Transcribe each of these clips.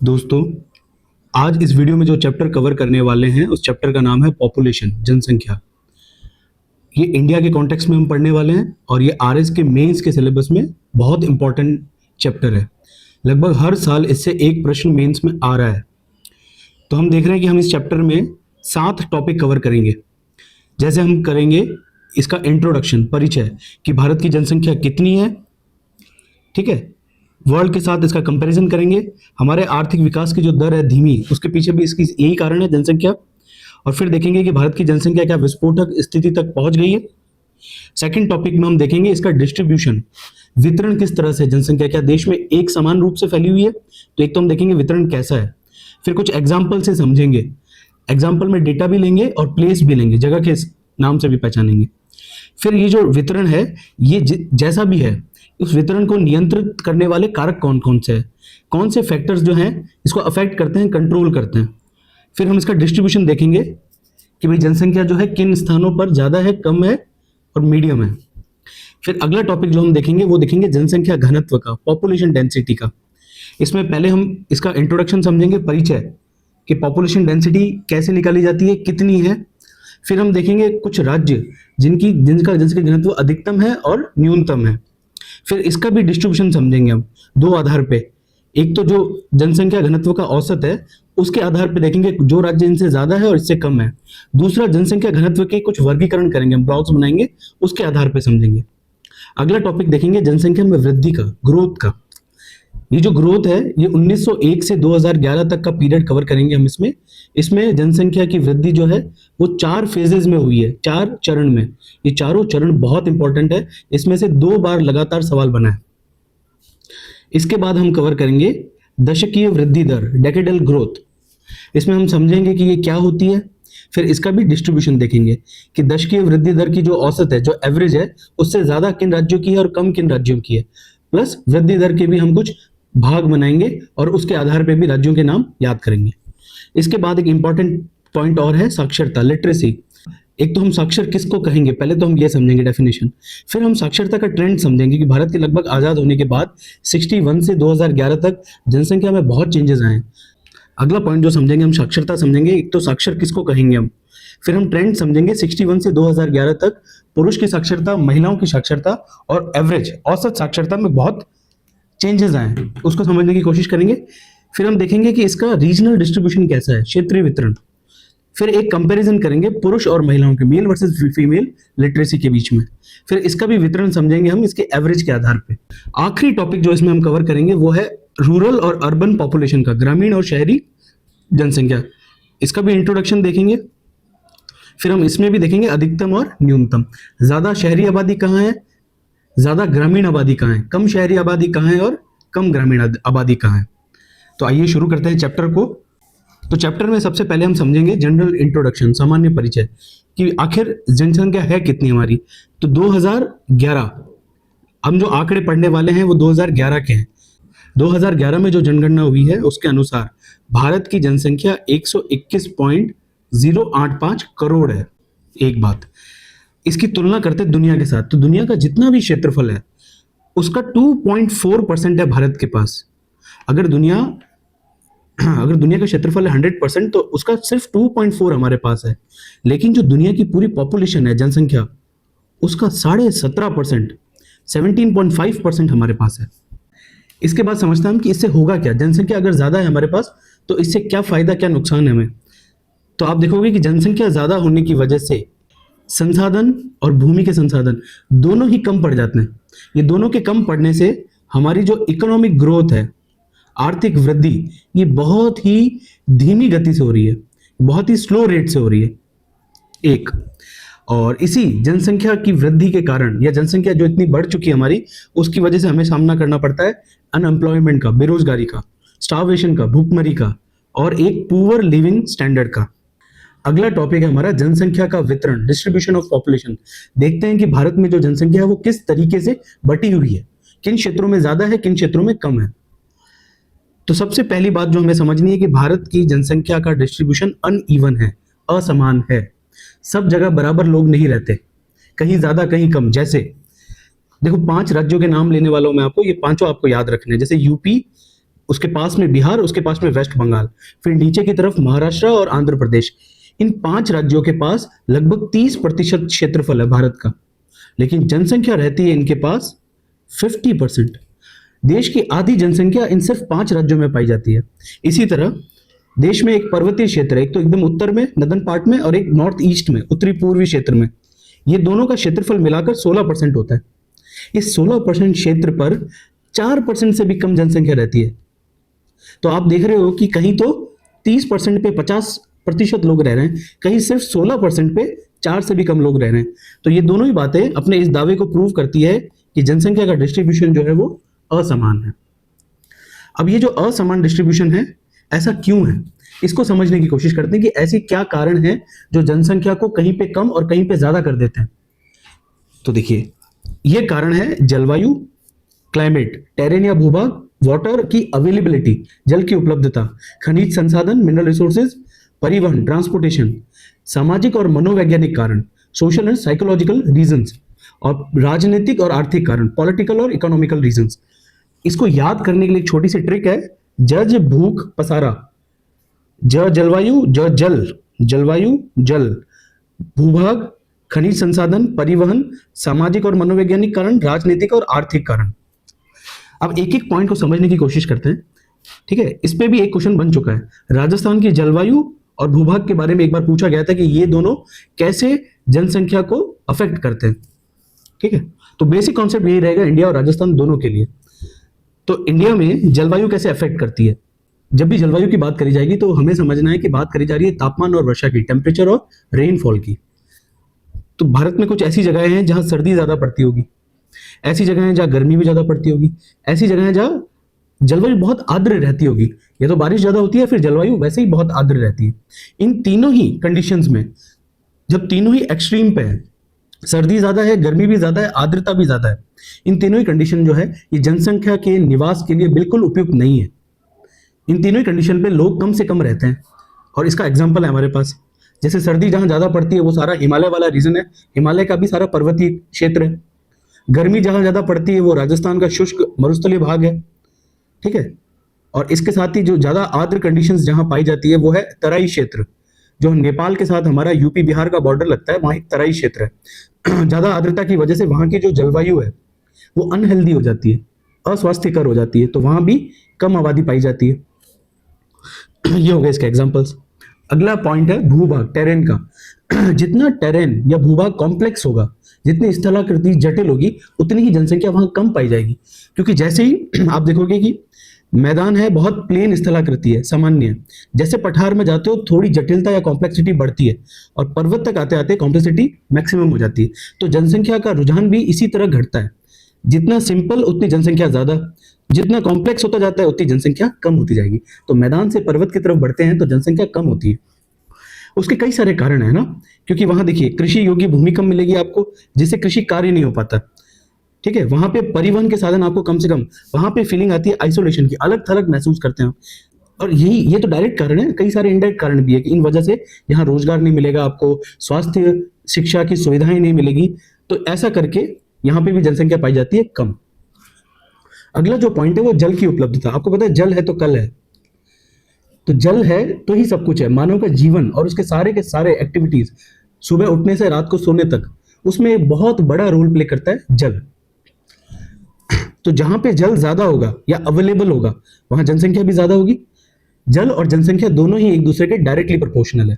दोस्तों, आज इस वीडियो में जो चैप्टर कवर करने वाले हैं उस चैप्टर का नाम है पॉपुलेशन, जनसंख्या। ये इंडिया के कॉन्टेक्स्ट में हम पढ़ने वाले हैं और ये आरएस के मेंस के सिलेबस में बहुत इंपॉर्टेंट चैप्टर है। लगभग हर साल इससे एक प्रश्न मेंस में आ रहा है। तो हम देख रहे हैं कि हम इस चैप्टर में 7 टॉपिक कवर करेंगे। जैसे हम करेंगे इसका इंट्रोडक्शन, परिचय कि भारत की जनसंख्या कितनी है, ठीक है, वर्ल्ड के साथ इसका कंपैरिजन करेंगे। हमारे आर्थिक विकास की जो दर है धीमी, उसके पीछे भी इसकी यही कारण है, जनसंख्या। और फिर देखेंगे कि भारत की जनसंख्या क्या विस्फोटक स्थिति तक पहुंच गई है। सेकंड टॉपिक में हम देखेंगे इसका डिस्ट्रीब्यूशन, वितरण किस तरह से, जनसंख्या क्या देश में एक समान रूप से फैली हुई है। तो एक तो हम देखेंगे वितरण कैसा है, फिर कुछ एग्जाम्पल से समझेंगे, एग्जाम्पल में डेटा भी लेंगे और प्लेस भी लेंगे, जगह के नाम से भी पहचानेंगे। फिर ये जो वितरण है, ये जैसा भी है, उस वितरण को नियंत्रित करने वाले कारक कौन कौन से हैं, कौन से फैक्टर्स जो हैं इसको अफेक्ट करते हैं, कंट्रोल करते हैं। फिर हम इसका डिस्ट्रीब्यूशन देखेंगे कि भाई जनसंख्या जो है किन स्थानों पर ज़्यादा है, कम है और मीडियम है। फिर अगला टॉपिक जो हम देखेंगे वो देखेंगे जनसंख्या घनत्व का, पॉपुलेशन डेंसिटी का। इसमें पहले हम इसका इंट्रोडक्शन समझेंगे, परिचय कि पॉपुलेशन डेंसिटी कैसे निकाली जाती है, कितनी है। फिर हम देखेंगे कुछ राज्य जिनका जनसंख्या घनत्व अधिकतम है और न्यूनतम है। फिर इसका भी डिस्ट्रीब्यूशन समझेंगे हम दो आधार पे। एक तो जो जनसंख्या घनत्व का औसत है उसके आधार पे देखेंगे जो राज्य इनसे ज्यादा है और इससे कम है। दूसरा, जनसंख्या घनत्व के कुछ वर्गीकरण करेंगे, हम ब्लॉक्स बनाएंगे, उसके आधार पे समझेंगे। अगला टॉपिक देखेंगे जनसंख्या में वृद्धि का, ग्रोथ का। ये जो ग्रोथ है ये 1901 से 2011 तक का पीरियड कवर करेंगे हम इसमें जनसंख्या की वृद्धि जो है वो 4 फेजेज में हुई है, 4 चरण में। ये चारों चरण बहुत इंपॉर्टेंट है, इसमें से 2 बार लगातार सवाल बना है। इसके बाद हम कवर करेंगे दशकीय वृद्धि दर, डेकेडल ग्रोथ। इसमें हम समझेंगे कि ये क्या होती है। फिर इसका भी डिस्ट्रीब्यूशन देखेंगे कि दशकीय वृद्धि दर की जो औसत है, जो एवरेज है, उससे ज्यादा किन राज्यों की है और कम किन राज्यों की है। प्लस वृद्धि दर के भी हम कुछ भाग बनाएंगे और उसके आधार पर भी राज्यों के नाम याद करेंगे। इसके बाद एक इंपॉर्टेंट पॉइंट और है साक्षरता, लिटरेसी। एक तो हम साक्षर किसको कहेंगे, पहले तो हम ये समझेंगे डेफिनेशन। फिर हम साक्षरता का ट्रेंड समझेंगे कि भारत के लगभग आज़ाद होने के बाद 61 से 2011 तक जनसंख्या में बहुत चेंजेस आए हैं। अगला पॉइंट जो समझेंगे हम साक्षरता समझेंगे, एक तो साक्षर किसको कहेंगे हम। फिर हम ट्रेंड समझेंगे 61 से 2011 तक पुरुष की साक्षरता, महिलाओं की साक्षरता और एवरेज औसत साक्षरता में बहुत चेंजेस आए हैं, उसको समझने की कोशिश करेंगे। फिर हम देखेंगे कि इसका रीजनल डिस्ट्रीब्यूशन कैसा है, क्षेत्रीय वितरण। फिर एक कंपैरिजन करेंगे पुरुष और महिलाओं के, मेल वर्सेस फीमेल लिटरेसी के बीच में। फिर इसका भी वितरण समझेंगे हम इसके एवरेज के आधार पे। आखिरी टॉपिक जो इसमें हम कवर करेंगे वो है रूरल और अर्बन पॉपुलेशन का, ग्रामीण और शहरी जनसंख्या। इसका भी इंट्रोडक्शन देखेंगे। फिर हम इसमें भी देखेंगे अधिकतम और न्यूनतम, ज्यादा शहरी आबादी कहाँ है, ज्यादा ग्रामीण आबादी कहाँ है, कम शहरी आबादी कहाँ है और कम ग्रामीण आबादी कहाँ है। तो आइए शुरू करते हैं चैप्टर को। तो चैप्टर में सबसे पहले हम समझेंगे जनरल इंट्रोडक्शन, सामान्य परिचय, कि आखिर जनसंख्या है कितनी हमारी। तो 2011 हम जो आंकड़े पढ़ने वाले हैं वो 2011 के हैं। 2011 में जो जनगणना हुई है उसके अनुसार भारत की जनसंख्या 121.085 करोड़ है। एक बात, इसकी तुलना करते दुनिया के साथ, तो दुनिया का जितना भी क्षेत्रफल है उसका 2.4% है भारत के पास। अगर दुनिया का क्षेत्रफल है 100%, तो उसका सिर्फ 2.4 हमारे पास है। लेकिन जो दुनिया की पूरी पॉपुलेशन है, जनसंख्या, उसका 17.5%, 17.5% हमारे पास है। इसके बाद समझते हैं हम कि इससे होगा क्या। जनसंख्या अगर ज्यादा है हमारे पास तो इससे क्या फायदा, क्या नुकसान है हमें। तो आप देखोगे कि जनसंख्या ज्यादा होने की वजह से संसाधन और भूमि के संसाधन दोनों ही कम पड़ जाते हैं। ये दोनों के कम पड़ने से हमारी जो इकोनॉमिक ग्रोथ है, आर्थिक वृद्धि, ये बहुत ही धीमी गति से हो रही है, बहुत ही स्लो रेट से हो रही है। एक और इसी जनसंख्या की वृद्धि के कारण, या जनसंख्या जो इतनी बढ़ चुकी है हमारी, उसकी वजह से हमें सामना करना पड़ता है अनएम्प्लॉयमेंट का, बेरोजगारी का, स्टार्वेशन का, भूखमरी का, और एक पुअर लिविंग स्टैंडर्ड का। अगला टॉपिक है हमारा जनसंख्या का वितरण, डिस्ट्रीब्यूशन ऑफ पॉपुलेशन। देखते हैं कि भारत में जो जनसंख्या है वो किस तरीके से बटी हुई है, किन क्षेत्रों में ज्यादा है, किन क्षेत्रों में कम है। तो सबसे पहली बात जो हमें समझनी है कि भारत की जनसंख्या का डिस्ट्रीब्यूशन अनइवन है, असमान है। सब जगह बराबर लोग नहीं रहते, कहीं ज्यादा कहीं कम। जैसे देखो 5 राज्यों के नाम लेने वाला हूं मैं आपको, ये पांचों आपको याद रखने हैं। जैसे यूपी उसके पास में बिहार, उसके पास में वेस्ट बंगाल, फिर नीचे की तरफ महाराष्ट्र और आंध्र प्रदेश। इन 5 राज्यों के पास लगभग 30% क्षेत्रफल है भारत का, लेकिन जनसंख्या रहती है इनके पास 50%। देश की आधी जनसंख्या इन सिर्फ 5 राज्यों में पाई जाती है। इसी तरह देश में एक पर्वतीय क्षेत्र है, एक तो एकदम उत्तर में नदन पार्ट में, और एक नॉर्थ ईस्ट में उत्तरी पूर्वी क्षेत्र में। ये दोनों का क्षेत्रफल मिलाकर 16% होता है। इस 16% क्षेत्र पर 4% से भी कम जनसंख्या रहती है। तो आप देख रहे हो कि कहीं तो 30% पे 50% लोग रह रहे हैं, कहीं सिर्फ 16% पे 4 से भी कम लोग रह रहे हैं। तो ये दोनों ही बातें अपने इस दावे को प्रूव करती है कि जनसंख्या का डिस्ट्रीब्यूशन जो है वो असमान है। अब ये जो असमान डिस्ट्रीब्यूशन है, ऐसा क्यों है, इसको समझने की कोशिश करते हैं कि ऐसी क्या कारण है जो जनसंख्या को कहीं पे कम और कहीं पे ज्यादा कर देते हैं। तो देखिए, ये कारण है जलवायु, क्लाइमेट, टेरेन या भूभाग, वाटर की अवेलेबिलिटी, जल की उपलब्धता, खनिज संसाधन, मिनरल रिसोर्सेज, परिवहन, ट्रांसपोर्टेशन, सामाजिक और मनोवैज्ञानिक कारण, सोशल एंड साइकोलॉजिकल रीजंस, और राजनीतिक और आर्थिक कारण, पॉलिटिकल और इकोनॉमिकल रीजंस। इसको याद करने के लिए एक छोटी सी ट्रिक है, जज भूख पसारा, जलवायु, जल, जलवायु, जल, भूभाग, खनिज संसाधन, परिवहन, सामाजिक और मनोवैज्ञानिक कारण, राजनीतिक और आर्थिक कारण। अब एक एक पॉइंट को समझने की कोशिश करते हैं, ठीक है। इस पे भी एक क्वेश्चन बन चुका है। राजस्थान की जलवायु और भूभाग के बारे में एक बार पूछा गया था कि ये दोनों कैसे जनसंख्या को अफेक्ट करते हैं, ठीक है। तो बेसिक कॉन्सेप्ट यही रहेगा इंडिया और राजस्थान दोनों के लिए। तो इंडिया में जलवायु कैसे अफेक्ट करती है, जब भी जलवायु की बात करी जाएगी तो हमें समझना है कि बात करी जा रही है तापमान और वर्षा की, टेम्परेचर और रेनफॉल की। तो भारत में कुछ ऐसी जगहें हैं जहां सर्दी ज्यादा पड़ती होगी, ऐसी जगह है जहां गर्मी भी ज्यादा पड़ती होगी, ऐसी जगह है जहां जलवायु बहुत आर्द्र रहती होगी, या तो बारिश ज्यादा होती है फिर जलवायु वैसे ही बहुत आर्द्र रहती है। इन तीनों ही कंडीशंस में, जब तीनों ही एक्सट्रीम पे है, सर्दी ज्यादा है, गर्मी भी ज्यादा है, आर्द्रता भी ज्यादा है, इन तीनों ही कंडीशन जो है ये जनसंख्या के निवास के लिए बिल्कुल उपयुक्त नहीं है। इन तीनों ही कंडीशन पे लोग कम से कम रहते हैं, और इसका एग्जाम्पल है हमारे पास। जैसे सर्दी जहां ज्यादा पड़ती है वो सारा हिमालय वाला रीजन है, हिमालय का भी सारा पर्वतीय क्षेत्र है। गर्मी जहां ज्यादा पड़ती है वो राजस्थान का शुष्क मरुस्थलीय भाग है, ठीक है। और इसके साथ ही जो ज्यादा आर्द्र कंडीशंस जहां पाई जाती है वो है तराई क्षेत्र, जो नेपाल के साथ हमारा यूपी बिहार का बॉर्डर लगता है, वहां एक तराई क्षेत्र है। ज्यादा आर्द्रता की वजह से वहां की जो जलवायु है वो अनहेल्दी हो जाती है, अस्वास्थ्यकर हो जाती है, तो वहां भी कम आबादी पाई जाती है। ये हो गए इसके एग्जांपल्स। अगला पॉइंट है भूभाग, टेरेन का। जितना टेरेन या भूभाग कॉम्प्लेक्स होगा, जितनी स्थलाकृति जटिल होगी, उतनी ही जनसंख्या वहां कम पाई जाएगी। क्योंकि जैसे ही आप देखोगे कि मैदान है बहुत प्लेन स्थलाकृति है, सामान्य है, जैसे पठार में जाते हो थोड़ी जटिलता या कॉम्प्लेक्सिटी बढ़ती है, और पर्वत तक आते आते कॉम्प्लेक्सिटी मैक्सिमम हो जाती है। तो जनसंख्या का रुझान भी इसी तरह घटता है, जितना सिंपल उतनी जनसंख्या ज्यादा, जितना कॉम्प्लेक्स होता जाता है उतनी जनसंख्या कम होती जाएगी। तो मैदान से पर्वत की तरफ बढ़ते हैं तो जनसंख्या कम होती है। उसके कई सारे कारण है ना, क्योंकि वहां देखिए कृषि योग्य भूमि कम मिलेगी आपको, जिससे कृषि कार्य नहीं हो पाता, ठीक है। वहां पे परिवहन के साधन आपको कम से कम, वहां पे फीलिंग आती है आइसोलेशन की, अलग थलग महसूस करते हैं। और ये तो डायरेक्ट कारण है, कई सारे इनडायरेक्ट कारण भी है कि इन वजह से यहाँ रोजगार नहीं मिलेगा आपको, स्वास्थ्य शिक्षा की सुविधाएं नहीं मिलेगी, तो ऐसा करके यहाँ पे भी जनसंख्या पाई जाती है कम। अगला जो पॉइंट है वो जल की उपलब्धता। आपको पता है जल है तो कल है, तो जल है तो ही सब कुछ है। मानव का जीवन और उसके सारे के सारे एक्टिविटीज, सुबह उठने से रात को सोने तक, उसमें एक बहुत बड़ा रोल प्ले करता है जल। तो जहां पे जल ज्यादा होगा या अवेलेबल होगा, वहां जनसंख्या भी ज्यादा होगी। जल और जनसंख्या दोनों ही एक दूसरे के डायरेक्टली प्रोपोर्शनल है।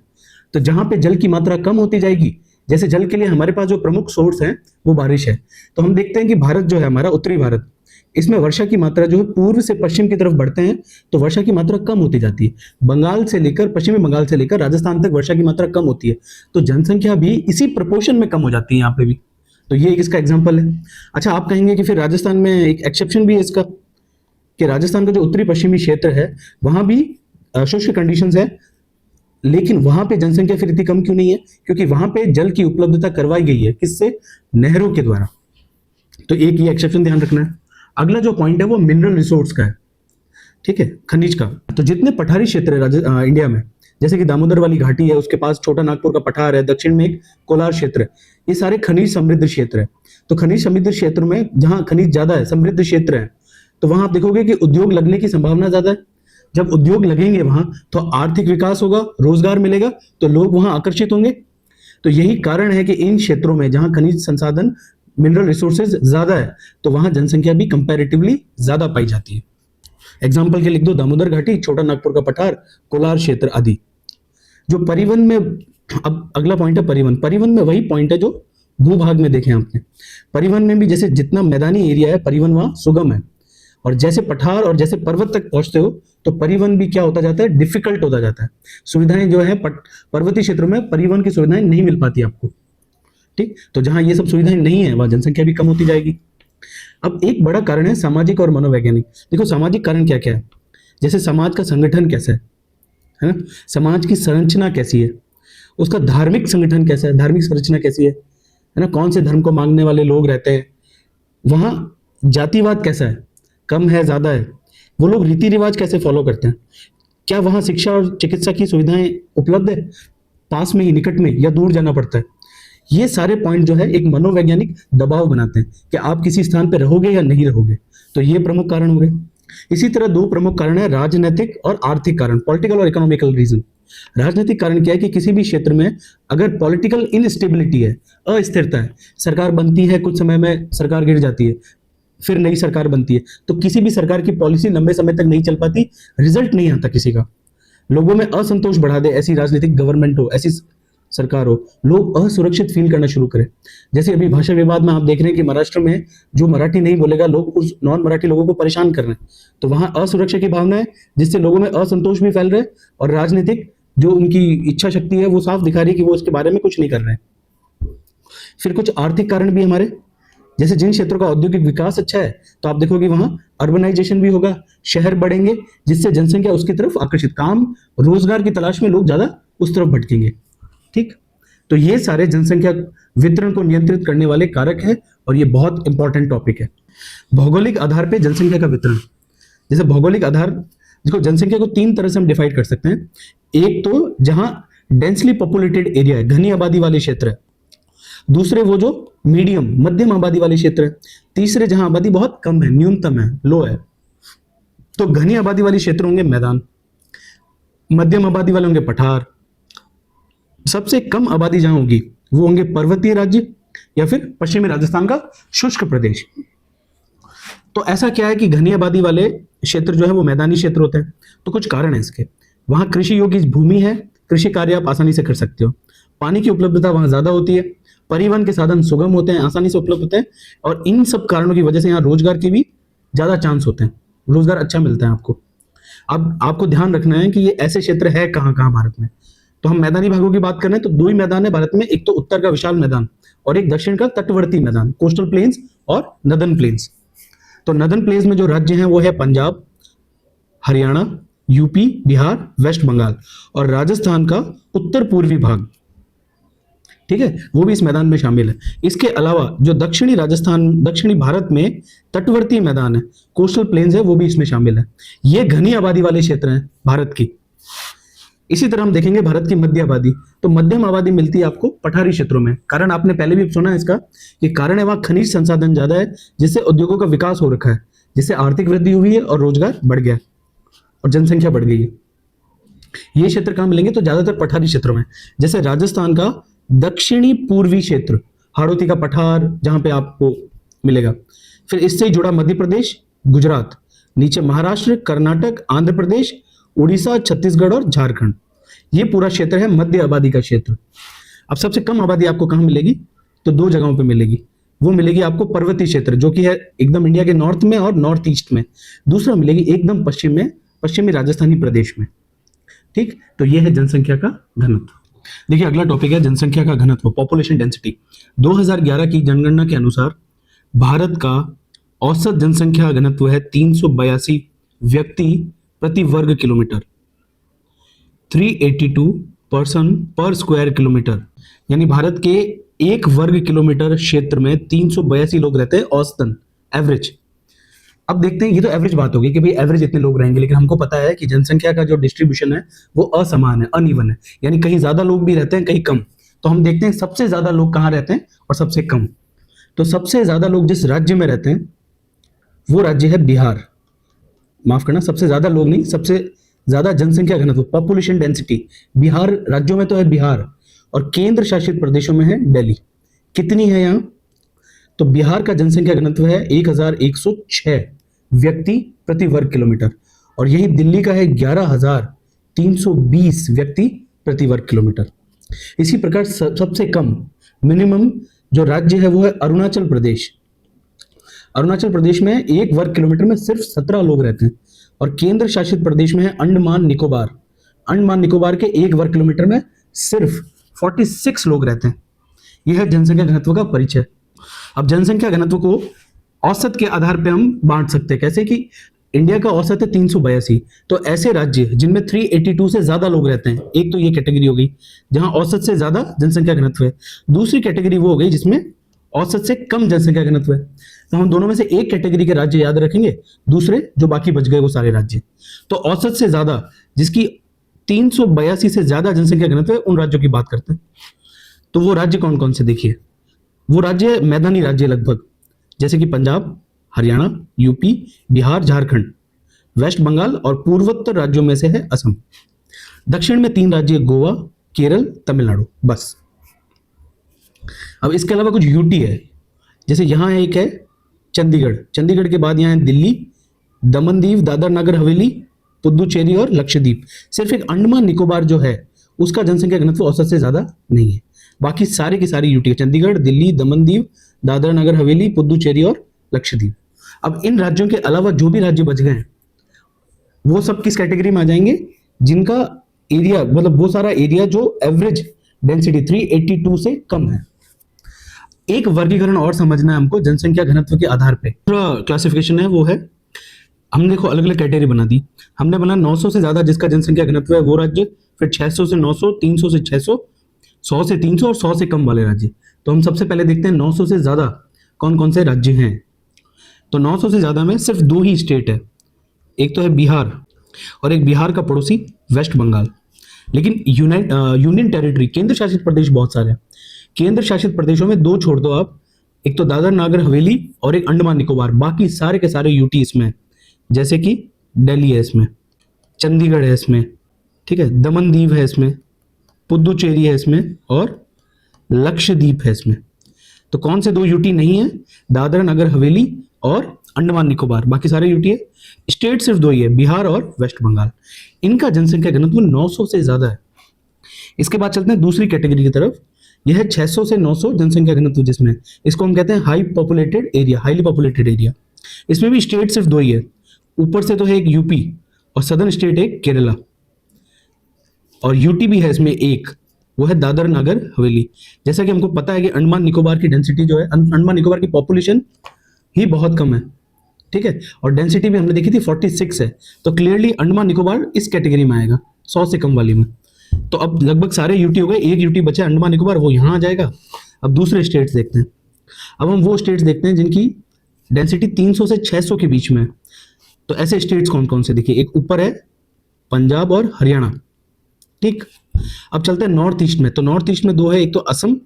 तो जहां पे जल की मात्रा कम होती जाएगी, जैसे जल के लिए हमारे पास जो प्रमुख सोर्स है वो बारिश है, तो हम देखते हैं कि भारत जो है हमारा उत्तरी भारत, इसमें वर्षा की मात्रा जो है पूर्व से पश्चिम की तरफ बढ़ते हैं तो वर्षा की मात्रा कम होती जाती है। बंगाल से लेकर, पश्चिमी बंगाल से लेकर राजस्थान तक वर्षा की मात्रा कम होती है, तो जनसंख्या भी इसी प्रोपोर्शन में कम हो जाती है यहाँ पे भी। तो ये एक इसका एग्जाम्पल है। अच्छा, आप कहेंगे कि फिर राजस्थान में एक एक्सेप्शन भी है इसका, कि राजस्थान का जो उत्तरी पश्चिमी क्षेत्र है वहां भी शुष्क कंडीशंस है, लेकिन वहां पे जनसंख्या फिर इतनी कम क्यों नहीं है? क्योंकि वहां पे जल की उपलब्धता करवाई गई है, किससे? नहरों के द्वारा। तो एक ये एक्सेप्शन ध्यान रखना है। अगला जो पॉइंट है वो मिनरल रिसोर्स का है, ठीक है, खनिज का। तो जितने पठारी क्षेत्र है इंडिया में, जैसे कि दामोदर वाली घाटी है, उसके पास छोटा नागपुर का पठार है, दक्षिण में एक कोलार क्षेत्र है, ये सारे खनिज समृद्ध क्षेत्र है। तो खनिज समृद्ध क्षेत्र में जहां खनिज ज्यादा है, समृद्ध क्षेत्र है, तो वहां आप देखोगे कि उद्योग लगने की संभावना ज्यादा है। जब उद्योग लगेंगे वहां तो आर्थिक विकास होगा, रोजगार मिलेगा, तो लोग वहां आकर्षित होंगे। तो यही कारण है कि इन क्षेत्रों में जहां खनिज संसाधन, मिनरल रिसोर्सेज ज्यादा है, तो वहां जनसंख्या भी कंपैरेटिवली ज्यादा पाई जाती है। एग्जाम्पल के लिख दो, दामोदर घाटी, छोटा नागपुर का पठार, कोलार क्षेत्र आदि। जो परिवहन में, अब अगला पॉइंट है परिवहन। परिवहन में वही पॉइंट है जो भूभाग में देखे आपने। परिवहन में भी जैसे जितना मैदानी एरिया है, परिवहन वहां सुगम है, और जैसे पठार और जैसे पर्वत तक पहुंचते हो तो परिवहन भी क्या होता जाता है, डिफिकल्ट होता जाता है। सुविधाएं जो है पर्वतीय क्षेत्रों में परिवहन की सुविधाएं नहीं मिल पाती आपको। ठीक, तो जहां ये सब सुविधाएं नहीं है वहां जनसंख्या भी कम होती जाएगी। अब एक बड़ा कारण है सामाजिक और मनोवैज्ञानिक। देखो सामाजिक कारण क्या क्या है, जैसे समाज का संगठन कैसा है ना, समाज की संरचना कैसी है, उसका धार्मिक संगठन कैसा है, धार्मिक संरचना कैसी है ना, कौन से धर्म को मांगने वाले लोग रहते हैं, वहां जातिवाद कैसा है, कम है ज्यादा है, वो लोग रीति रिवाज कैसे फॉलो करते हैं, क्या वहां शिक्षा और चिकित्सा की सुविधाएं उपलब्ध है, पास में ही, निकट में, या दूर जाना पड़ता है। ये सारे पॉइंट जो है एक मनोवैज्ञानिक दबाव बनाते हैं कि आप किसी स्थान पर रहोगे या नहीं रहोगे। तो ये प्रमुख कारण हो गए। इसी तरह दो प्रमुख कारण है, राजनीतिक और आर्थिक कारण, पॉलिटिकल और इकोनॉमिकल रीजन। राजनीतिक कारण क्या है कि किसी भी क्षेत्र में अगर पॉलिटिकल इनस्टेबिलिटी है, अस्थिरता है, सरकार बनती है, कुछ समय में सरकार गिर जाती है, फिर नई सरकार बनती है, तो किसी भी सरकार की पॉलिसी लंबे समय तक नहीं चल पाती, रिजल्ट नहीं आता किसी का, लोगों में असंतोष बढ़ा दे ऐसी राजनीतिक गवर्नमेंट हो, ऐसी सरकार हो, लोग असुरक्षित फील करना शुरू करें। जैसे अभी भाषा विवाद में आप देख रहे हैं कि महाराष्ट्र में जो मराठी नहीं बोलेगा, लोग उस नॉन मराठी लोगों को परेशान कर रहे हैं, तो वहां असुरक्षा की भावना है, जिससे लोगों में असंतोष भी फैल रहा है, और राजनीतिक जो उनकी इच्छा शक्ति है वो साफ दिखा रही है कि वो इसके बारे में कुछ नहीं कर रहे हैं। फिर कुछ आर्थिक कारण भी हमारे, जैसे जिन क्षेत्रों का औद्योगिक विकास अच्छा है तो आप देखोगे वहां अर्बनाइजेशन भी होगा, शहर बढ़ेंगे, जिससे जनसंख्या उसकी तरफ आकर्षित, काम रोजगार की तलाश में लोग ज्यादा उस तरफ भटकेंगे। ठीक, तो ये सारे जनसंख्या वितरण को नियंत्रित करने वाले कारक है, और ये बहुत इंपॉर्टेंट टॉपिक है। भौगोलिक आधार पे जनसंख्या का वितरण, जैसे भौगोलिक आधार, देखो जनसंख्या को तीन तरह से हम डिवाइड कर सकते हैं। एक तो जहां डेंसली पॉपुलेटेड एरिया है, घनी आबादी वाले क्षेत्र है, दूसरे वो जो मीडियम मध्यम आबादी वाले क्षेत्र है, तीसरे जहां आबादी बहुत कम है, न्यूनतम है, लो है। तो घनी आबादी वाले क्षेत्र होंगे मैदान, मध्यम आबादी वाले होंगे पठार, सबसे कम आबादी जहां होगी वो होंगे पर्वतीय राज्य या फिर पश्चिमी राजस्थान का शुष्क प्रदेश। तो ऐसा क्या है कि घनी आबादी वाले क्षेत्र जो है वो मैदानी क्षेत्र होते हैं, तो कुछ कारण है इसके। वहां कृषि योग्य भूमि है, कृषि कार्य आप आसानी से कर सकते हो, पानी की उपलब्धता वहां ज्यादा होती है, परिवहन के साधन सुगम होते हैं, आसानी से उपलब्ध होते हैं, और इन सब कारणों की वजह से यहाँ रोजगार के भी ज्यादा चांस होते हैं, रोजगार अच्छा मिलता है आपको। अब आपको ध्यान रखना है कि ये ऐसे क्षेत्र है कहाँ कहाँ भारत में। तो हम मैदानी भागों की बात कर रहे हैं तो दो ही मैदान है भारत में, एक तो उत्तर का विशाल मैदान और एक दक्षिण का तटवर्ती मैदान, कोस्टल प्लेन्स और नदर्न प्लेन्स। तो नदर्न प्लेन्स में जो राज्य हैं वो है पंजाब, हरियाणा, यूपी, बिहार, वेस्ट बंगाल, और राजस्थान का उत्तर पूर्वी भाग, ठीक है, वो भी इस मैदान में शामिल है। इसके अलावा जो दक्षिणी राजस्थान, दक्षिणी भारत में तटवर्ती मैदान है, कोस्टल प्लेन्स है, वो भी इसमें शामिल है। ये घनी आबादी वाले क्षेत्र हैं भारत की। इसी तरह हम देखेंगे भारत की मध्य आबादी, तो मध्यम आबादी मिलती है आपको पठारी क्षेत्रों में। कारण आपने पहले भी सुना है इसका, कि कारण है वहां खनिज संसाधन ज्यादा है, जिससे उद्योगों का विकास हो रखा है, जिससे आर्थिक वृद्धि हुई है और रोजगार बढ़ गया और जनसंख्या बढ़ गई है। ये क्षेत्र कहां मिलेंगे, तो ज्यादातर पठारी क्षेत्रों में, जैसे राजस्थान का दक्षिणी पूर्वी क्षेत्र, हाड़ौती का पठार जहां पे आपको मिलेगा। फिर इससे ही जुड़ा मध्य प्रदेश, गुजरात, नीचे महाराष्ट्र, कर्नाटक, आंध्र प्रदेश, उड़ीसा, छत्तीसगढ़ और झारखंड। ये पूरा क्षेत्र है मध्य आबादी का क्षेत्र। अब सबसे कम आबादी आपको कहां मिलेगी, तो दो जगहों पे मिलेगी। वो मिलेगी आपको पर्वतीय क्षेत्र, जो कि है एकदम इंडिया के नॉर्थ में और नॉर्थ ईस्ट में। दूसरा मिलेगी एकदम पश्चिम में, पश्चिमी राजस्थानी प्रदेश में। ठीक, तो ये है जनसंख्या का घनत्व। देखिए अगला टॉपिक है जनसंख्या का घनत्व, पॉपुलेशन डेंसिटी। 2011 की जनगणना के अनुसार भारत का औसत जनसंख्या घनत्व है 382 व्यक्ति प्रति वर्ग किलोमीटर, 382 पर्सन पर स्क्वायर किलोमीटर। यानी भारत के एक वर्ग किलोमीटर क्षेत्र में 382 लोग रहते हैं औसतन, एवरेज। अब देखते हैं, ये तो एवरेज बात होगी कि भाई एवरेज इतने लोग रहेंगे, लेकिन हमको पता है कि जनसंख्या का जो डिस्ट्रीब्यूशन है वो असमान है, अनइवन है, यानी कहीं ज्यादा लोग भी रहते हैं, कहीं कम। तो हम देखते हैं सबसे ज्यादा लोग कहाँ रहते हैं और सबसे कम। तो सबसे ज्यादा लोग जिस राज्य में रहते हैं वो राज्य है बिहार, माफ करना, सबसे ज्यादा लोग नहीं, सबसे ज्यादा जनसंख्या घनत्व, पॉपुलेशन डेंसिटी, बिहार राज्यों में तो है बिहार, और केंद्र शासित प्रदेशों में है दिल्ली। कितनी है यहाँ? तो बिहार का जनसंख्या घनत्व है 1106 व्यक्ति प्रति वर्ग किलोमीटर, और यही दिल्ली का है 11,320 व्यक्ति प्रति वर्ग किलोमीटर। इसी प्रकार सबसे कम मिनिमम जो राज्य है वो है अरुणाचल प्रदेश। अरुणाचल प्रदेश में 1 वर्ग किलोमीटर में सिर्फ 17 लोग रहते हैं, और केंद्र शासित प्रदेश में है अंडमान निकोबार। अंडमान निकोबार के 1 वर्ग किलोमीटर में सिर्फ 46 लोग रहते हैं। यह है जनसंख्या घनत्व का परिचय। अब जनसंख्या घनत्व को औसत के आधार पर हम बांट सकते हैं। कैसे कि इंडिया का औसत है 382, तो ऐसे राज्य जिनमें 382 से ज्यादा लोग रहते हैं, एक तो ये कैटेगरी हो गई जहां औसत से ज्यादा जनसंख्या घनत्व है। दूसरी कैटेगरी वो हो गई जिसमें औसत से कम जनसंख्या घनत्व है। तो हम दोनों में से एक कैटेगरी के राज्य याद रखेंगे, दूसरे जो बाकी बच गए वो सारे राज्य। तो औसत से ज्यादा जिसकी 382 से ज्यादा जनसंख्या घनत्व है, उन राज्यों की बात करते हैं। तो वो राज्य कौन कौन से देखिए, वो राज्य मैदानी राज्य लगभग, जैसे कि पंजाब, हरियाणा, यूपी, बिहार, झारखंड, वेस्ट बंगाल, और पूर्वोत्तर राज्यों में से है असम। दक्षिण में 3 राज्य, गोवा, केरल, तमिलनाडु, बस। अब इसके अलावा कुछ यूटी है, जैसे यहां एक है चंडीगढ़, चंडीगढ़ के बाद यहाँ है दिल्ली, दमन दीव, दादर नगर हवेली, पुदुचेरी और लक्षद्वीप। सिर्फ एक अंडमान निकोबार जो है उसका जनसंख्या घनत्व औसत से ज्यादा नहीं है। बाकी सारे की सारी यूटी है, चंडीगढ़, दिल्ली, दमन दीव, दादर नगर हवेली, पुदुचेरी और लक्षद्वीप। अब इन राज्यों के अलावा जो भी राज्य बच गए हैं वो सब किस कैटेगरी में आ जाएंगे? जिनका एरिया, मतलब वो सारा एरिया जो एवरेज डेंसिटी 382 से कम है। एक वर्गीकरण और समझना है हमको जनसंख्या घनत्व के आधार पे। क्लासिफिकेशन है वो है, हमने देखो अलग अलग कैटेगरी बना दी। हमने बना 900 से ज्यादा जिसका जनसंख्या घनत्व है वो राज्य, फिर 600 से 900, 300 से 600, 100 से 300 और 100 से कम वाले राज्य। तो हम सबसे पहले देखते हैं 900 से ज्यादा कौन कौन से राज्य हैं। तो 900 से ज्यादा में सिर्फ 2 ही स्टेट है, एक तो है बिहार और एक बिहार का पड़ोसी वेस्ट बंगाल। लेकिन यूनियन टेरिटरी, केंद्र शासित प्रदेश बहुत सारे हैं। केंद्र शासित प्रदेशों में 2 छोड़ दो आप, एक तो दादर नागर हवेली और एक अंडमान निकोबार। बाकी सारे के सारे यूटी इसमें है, जैसे कि दिल्ली है इसमें, चंडीगढ़ है इसमें, ठीक है, दमन दीव है इसमें, पुदुचेरी है इसमें और लक्षद्वीप है इसमें। तो कौन से 2 यूटी नहीं है? दादर नगर हवेली और अंडमान निकोबार। बाकी सारे यूटी है। स्टेट सिर्फ 2 ही है, बिहार और वेस्ट बंगाल। इनका जनसंख्या घनत्व 900 से ज्यादा है। इसके बाद चलते हैं दूसरी कैटेगरी की तरफ। यह है 600 से 900 जनसंख्या घनत्व, जिसमें इसको हम कहते हैं high populated area, highly populated area. इसमें भी स्टेट सिर्फ 2 ही है, ऊपर से तो है एक यूपी और सदर्न स्टेट एक केरला, और यूटी भी है इसमें एक, वो है दादर नगर हवेली। जैसा कि हमको पता है कि अंडमान निकोबार की डेंसिटी जो है, अंडमान निकोबार की पॉपुलेशन ही बहुत कम है, ठीक है, और डेंसिटी भी हमने देखी थी 46 है। तो क्लियरली अंडमान निकोबार इस कैटेगरी में आएगा, 100 से कम वाली में। तो अब लगभग सारे यूटी हो गए, एक यूटी बचा अंडमान निकोबार, वो यहाँ आ जाएगा। अब दूसरे स्टेट्स देखते हैं। अब हम वो स्टेट्स देखते हैं जिनकी डेंसिटी 300 से 600 के बीच में है। तो ऐसे स्टेट्स कौन कौन से देखिए, एक ऊपर है पंजाब और हरियाणा, ठीक। अब चलते हैं नॉर्थ ईस्ट में। तो नॉर्थ ईस्ट में 2 है, एक तो असम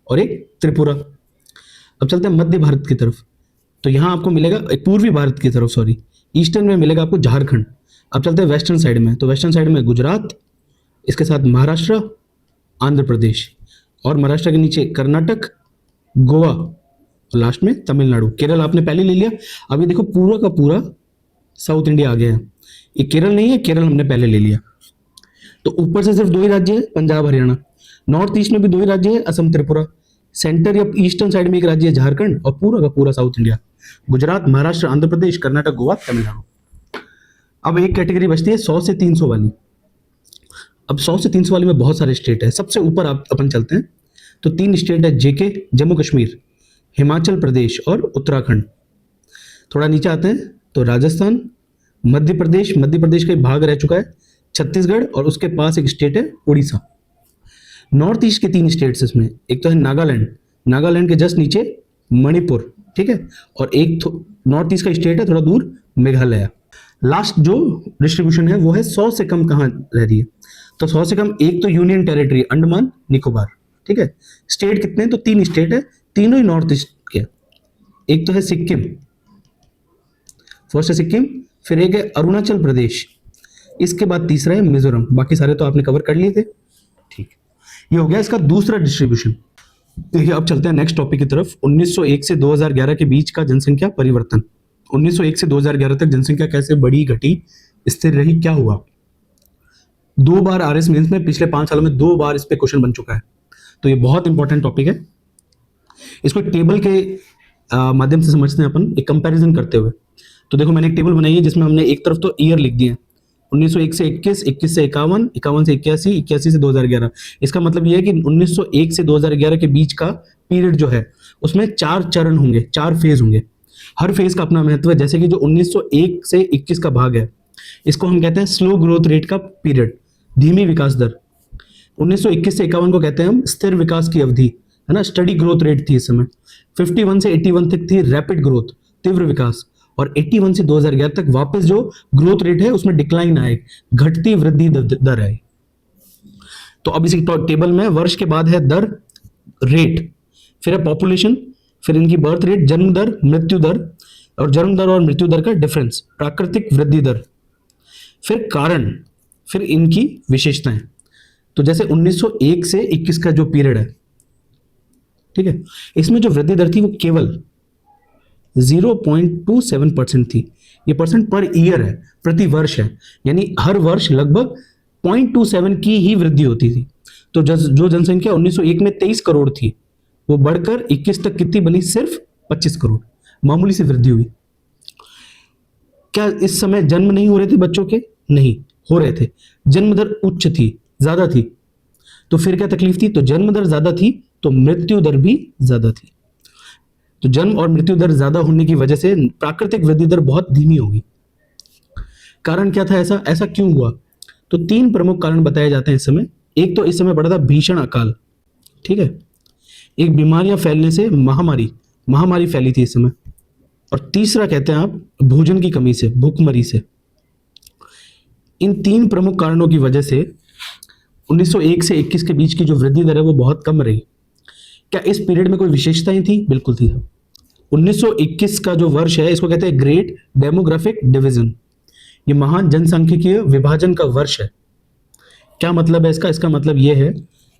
और एक त्रिपुरा। अब चलते हैं मध्य भारत की तरफ। तो यहां आपको मिलेगा, एक पूर्वी भारत की तरफ सॉरी, ईस्टर्न में मिलेगा आपको झारखंड। अब चलते हैं वेस्टर्न साइड में। तो वेस्टर्न साइड में गुजरात, इसके साथ महाराष्ट्र, आंध्र प्रदेश, और महाराष्ट्र के नीचे कर्नाटक, गोवा, और लास्ट में तमिलनाडु। केरल आपने पहले ले लिया। अब ये देखो पूरा का पूरा साउथ इंडिया आ गया है। ये केरल नहीं है, केरल हमने पहले ले लिया। तो ऊपर से सिर्फ 2 ही राज्य है, पंजाब हरियाणा। नॉर्थ ईस्ट में भी 2 ही राज्य है, असम त्रिपुरा। सेंटर या ईस्टर्न साइड में एक राज्य है झारखंड, और पूरा का पूरा साउथ इंडिया, गुजरात, महाराष्ट्र, आंध्र प्रदेश, कर्नाटक, गोवा, तमिलनाडु। अब एक कैटेगरी बचती है 100 से 300 वाली। अब 100 से 300 वाली में बहुत सारे स्टेट है। सबसे ऊपर आप अपन चलते हैं तो 3 स्टेट है, जेके, जम्मू कश्मीर, हिमाचल प्रदेश और उत्तराखंड। थोड़ा नीचे आते हैं तो राजस्थान, मध्य प्रदेश, मध्य प्रदेश का एक भाग रह चुका है, छत्तीसगढ़, और उसके पास एक स्टेट है उड़ीसा। नॉर्थ ईस्ट के 3 स्टेट्स इसमें, एक तो है नागालैंड, नागालैंड के जस्ट नीचे मणिपुर, ठीक है, और एक नॉर्थ ईस्ट का स्टेट है थोड़ा दूर, मेघालय। लास्ट जो डिस्ट्रीब्यूशन है वो है 100 से कम कहाँ रह रही है। तो 100 से कम, एक तो यूनियन टेरिटरी अंडमान निकोबार, ठीक है। स्टेट कितने हैं? तो 3 स्टेट है, तीनों ही नॉर्थ ईस्ट के। एक तो है सिक्किम, फर्स्ट है सिक्किम, फिर एक है अरुणाचल प्रदेश, इसके बाद तीसरा है मिजोरम। बाकी सारे तो आपने कवर कर लिए थे। ठीक, ये हो गया इसका दूसरा डिस्ट्रीब्यूशन। देखिए अब चलते हैं नेक्स्ट टॉपिक की तरफ। 1901 से 2011 के बीच का जनसंख्या परिवर्तन। 1901 से 2011 तक जनसंख्या कैसे बढ़ी, घटी, स्थिर रही, क्या हुआ। 2 बार आरएस मेंस में पिछले 5 सालों में 2 बार इस पे क्वेश्चन बन चुका है, तो ये बहुत इंपॉर्टेंट टॉपिक है। इसको एक टेबल के माध्यम से समझते हैं अपन, एक कंपैरिजन करते हुए। तो देखो मैंने एक टेबल बनाई है जिसमें हमने एक तरफ तो ईयर लिख दिए हैं, 1901 से 21, 21 से 51, 51 से 81, 81 से 2011। इसका मतलब ये है कि 1901 से 2011 के बीच का पीरियड जो है उसमें 4 चरण होंगे, 4 फेज होंगे। हर फेज का अपना महत्व है। जैसे कि जो 1901 से 21 का भाग है, इसको हम कहते हैं स्लो ग्रोथ रेट का पीरियड, धीमी विकास दर। 1921 से 51 को कहते हैं हम स्थिर विकास की अवधि, है ना, स्टडी ग्रोथ रेट थी इस समय। 51 से 81 तक थी रैपिड ग्रोथ, तीव्र विकास। और 81 से 2011 तक वापस जो ग्रोथ रेट है उसमें डिक्लाइन आए, घटती वृद्धि दर है। तो अब इसी टेबल में वर्ष के बाद है दर, रेट, फिर है पॉपुलेशन, फिर इनकी बर्थ रेट, जन्म दर, मृत्यु दर, और जन्म दर और मृत्यु दर का डिफरेंस, प्राकृतिक वृद्धि दर, फिर कारण, फिर इनकी विशेषताएं। तो जैसे 1901 से 21 का जो पीरियड है, ठीक है, इसमें जो वृद्धि दर थी वो केवल 0.27% थी। ये परसेंट पर ईयर है, प्रति वर्ष है, यानी हर वर्ष लगभग 0.27 की ही वृद्धि होती थी। तो जो जनसंख्या 1901 में 23 करोड़ थी, वो बढ़कर 21 तक कितनी बनी, सिर्फ 25 करोड़। मामूली सी वृद्धि हुई। क्या इस समय जन्म नहीं हो रहे थे बच्चों के? नहीं, हो रहे थे। जन्म दर उच्च थी, ज्यादा थी। तो फिर क्या तकलीफ थी? तो जन्म दर ज्यादा थी तो मृत्यु दर भी ज्यादा थी। तो जन्म और मृत्यु दर ज्यादा होने की वजह से प्राकृतिक वृद्धि दर बहुत धीमी होगी। कारण क्या था ऐसा? ऐसा क्यों हुआ? तो 3 प्रमुख कारण बताए जाते हैं इस समय। एक तो इस समय बढ़ा था भीषण अकाल, ठीक है, एक बीमारियां फैलने से महामारी फैली थी इस समय, और तीसरा कहते हैं आप भोजन की कमी से, भूखमरी से। इन 3 प्रमुख कारणों की वजह से 1901 से 21 के बीच की जो वृद्धि दर है वो बहुत कम रही। क्या इस पीरियड में कोई विशेषताएं थी? बिल्कुल थी। 1921 का जो वर्ष है इसको कहते हैं ग्रेट डेमोग्राफिक डिवीजन। ये महान जनसांख्यिकीय विभाजन का वर्ष है। क्या मतलब है इसका? इसका मतलब यह है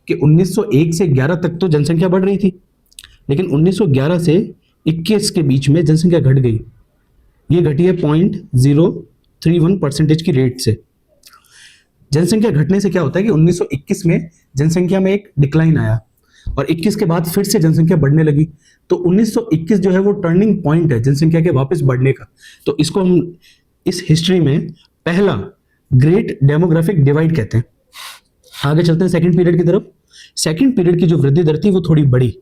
कि 1901 से 11 तक तो जनसंख्या बढ़ रही थी, लेकिन 1911 से 21 के बीच में जनसंख्या घट गई। ये घटी है 0.031% की रेट से। जनसंख्या घटने से क्या होता है कि 1921 में जनसंख्या में एक डिक्लाइन आया और 21 के बाद फिर से जनसंख्या बढ़ने लगी। तो 1921 जो है वो टर्निंग पॉइंट है जनसंख्या के वापस बढ़ने का। तो इसको हम इस हिस्ट्री में पहला ग्रेट डेमोग्राफिक डिवाइड कहते हैं। आगे चलते हैं सेकंड पीरियड की तरफ। सेकंड पीरियड की जो वृद्धि दर थी वो थोड़ी बढ़ी,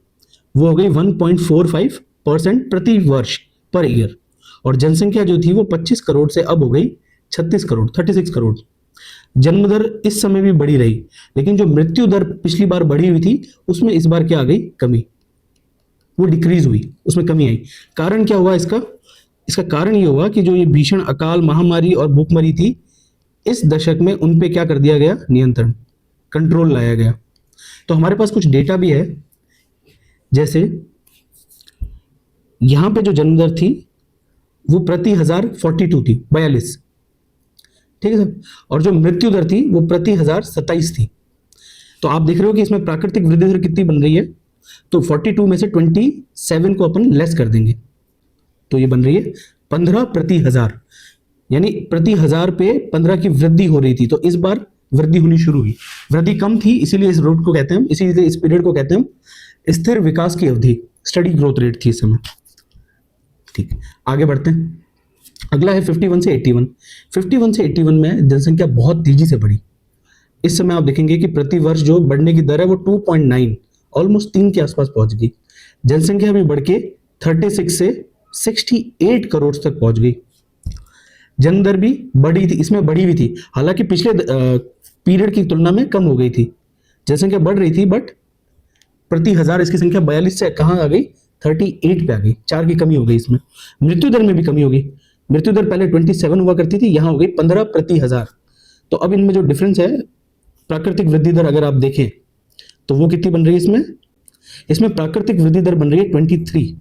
वो हो गई 1.45% प्रति वर्ष, पर ईयर। और जनसंख्या जो थी वो 25 करोड़ से अब हो गई 36 करोड़, 36 करोड़। जन्म दर इस समय भी बढ़ी रही, लेकिन जो मृत्यु दर पिछली बार बढ़ी हुई थी उसमें इस बार क्या आ गई? कमी, वो डिक्रीज हुई, उसमें कमी आई। कारण क्या हुआ इसका? इसका कारण ये हुआ कि जो ये भीषण अकाल, महामारी और भूखमरी थी, इस दशक में उन पे क्या कर दिया गया? नियंत्रण, कंट्रोल लाया गया। तो हमारे पास कुछ डेटा भी है, जैसे यहां पे जो जन्म दर थी वो प्रति 1000 42 थी, 42, ठीक है सर। और जो मृत्यु दर थी वो प्रति 1000 27 थी। तो आप देख रहे हो कि इसमें प्राकृतिक वृद्धि दर कितनी बन रही है। तो 42 में से 27 को अपन लेस कर देंगे तो ये बन रही है 15 प्रति 1000, यानी प्रति 1000 पे 15 की वृद्धि हो रही थी। तो इस बार वृद्धि होनी शुरू हुई। वृद्धि कम थी, इसीलिए इस रूट को कहते हैं, इसीलिए इस पीरियड को कहते हैं स्थिर विकास की अवधि, स्टडी ग्रोथ रेट थी इस समय। ठीक, आगे बढ़ते हैं। अगला है 51 से 81। 51 से 81 में जनसंख्या बहुत तेजी से बढ़ी। इस समय आप देखेंगे कि प्रति वर्ष जो बढ़ने की दर है वो 2.9, ऑलमोस्ट 3 के आसपास पहुंच गई। जनसंख्या भी बढ़ के 36 से 68 करोड़ तक पहुंच गई। जन्म दर भी बढ़ी थी, इसमें बढ़ी हुई थी, हालांकि पिछले पीरियड की तुलना में कम हो गई थी। जनसंख्या बढ़ रही थी बट प्रति 1000 इसकी संख्या 42 से कहाँ आ गई? 38 पे आ गई, 4 की कमी हो गई इसमें। मृत्यु दर में भी कमी हो गई। मृत्यु दर पहले 27 हुआ करती थी, यहां हो गई 15 प्रति 1000। तो अब इनमें जो डिफरेंस है, प्राकृतिक वृद्धि दर अगर आप देखें तो वो कितनी बन रही है इसमें? इसमें प्राकृतिक वृद्धि दर बन रही है 23।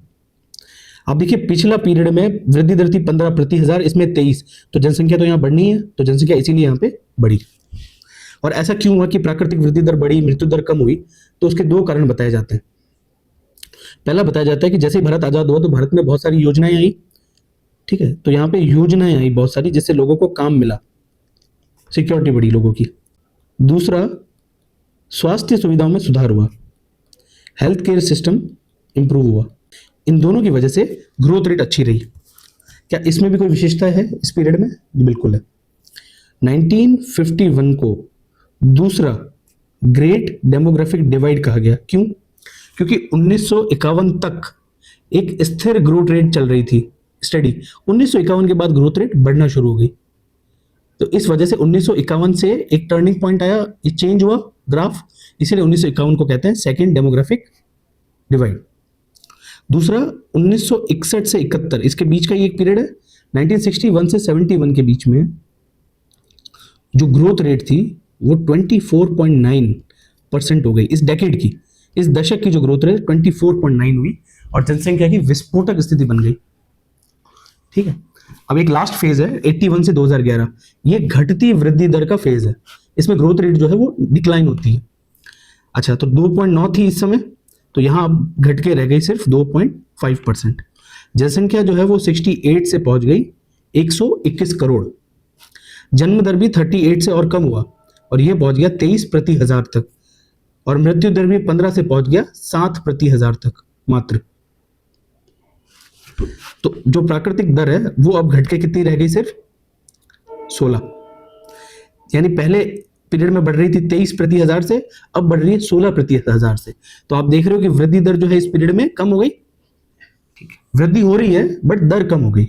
आप देखिए पिछला पीरियड में वृद्धि दर थी 15 प्रति हजार, इसमें 23, तो जनसंख्या तो यहाँ बढ़नी है, तो जनसंख्या इसीलिए यहाँ पे बढ़ी। और ऐसा क्यों हुआ कि प्राकृतिक वृद्धि दर बढ़ी, मृत्यु दर कम हुई? तो उसके दो कारण बताए जाते हैं। पहला बताया जाता है कि जैसे ही भारत आजाद हुआ तो भारत में बहुत सारी योजनाएं आई, ठीक है, तो यहाँ पे योजनाएं आई बहुत सारी, जिससे लोगों को काम मिला, सिक्योरिटी बढ़ी लोगों की। दूसरा, स्वास्थ्य सुविधाओं में सुधार हुआ, हेल्थ केयर सिस्टम इंप्रूव हुआ। इन दोनों की वजह से ग्रोथ रेट अच्छी रही। क्या इसमें भी कोई विशेषता है इस पीरियड में? जी बिल्कुल है। 1951 को दूसरा ग्रेट डेमोग्राफिक डिवाइड कहा गया। क्यों? क्योंकि 1951 तक एक स्थिर ग्रोथ रेट चल रही थी, स्टडी। 1951 के बाद ग्रोथ रेट बढ़ना शुरू हो गई, तो इस वजह से 1951 से एक टर्निंग पॉइंट आया, ये चेंज हुआ ग्राफ, इसीलिए 1951 को कहते हैं सेकेंड डेमोग्राफिक डिवाइड। दूसरा 1961 से 71, इसके बीच का ये एक पीरियड है। 1961 से 71 के बीच में जो ग्रोथ रेट थी वो 24.9% हो गई। इस डेकेड की, इस दशक की जो ग्रोथ रेट 24.9 हुई और जनसंख्या की विस्फोटक स्थिति बन गई। ठीक है, अब एक लास्ट फेज है 81 से 2011, ये घटती वृद्धि दर का फेज है। इसमें ग्रोथ रेट जो है वो डिक्लाइन होती है। अच्छा, तो 2.9 थी इस समय, तो यहां अब घट के रह गई सिर्फ 2.5%। जनसंख्या जो है वो 68 से पहुंच गई 121 करोड़। जन्म दर भी 38 से और कम हुआ और यह पहुंच गया 23 प्रति हजार तक, और मृत्यु दर भी 15 से पहुंच गया 7 प्रति हजार तक मात्र। तो जो प्राकृतिक दर है वो अब घट के कितनी रह गई? सिर्फ 16। यानी पहले पीरियड में बढ़ रही थी 23 प्रति हजार से, अब बढ़ रही है 16 प्रति हजार से। तो आप देख रहे हो कि वृद्धि दर जो है इस पीरियड में कम हो गई। ठीक है, वृद्धि हो रही है बट दर कम हो गई।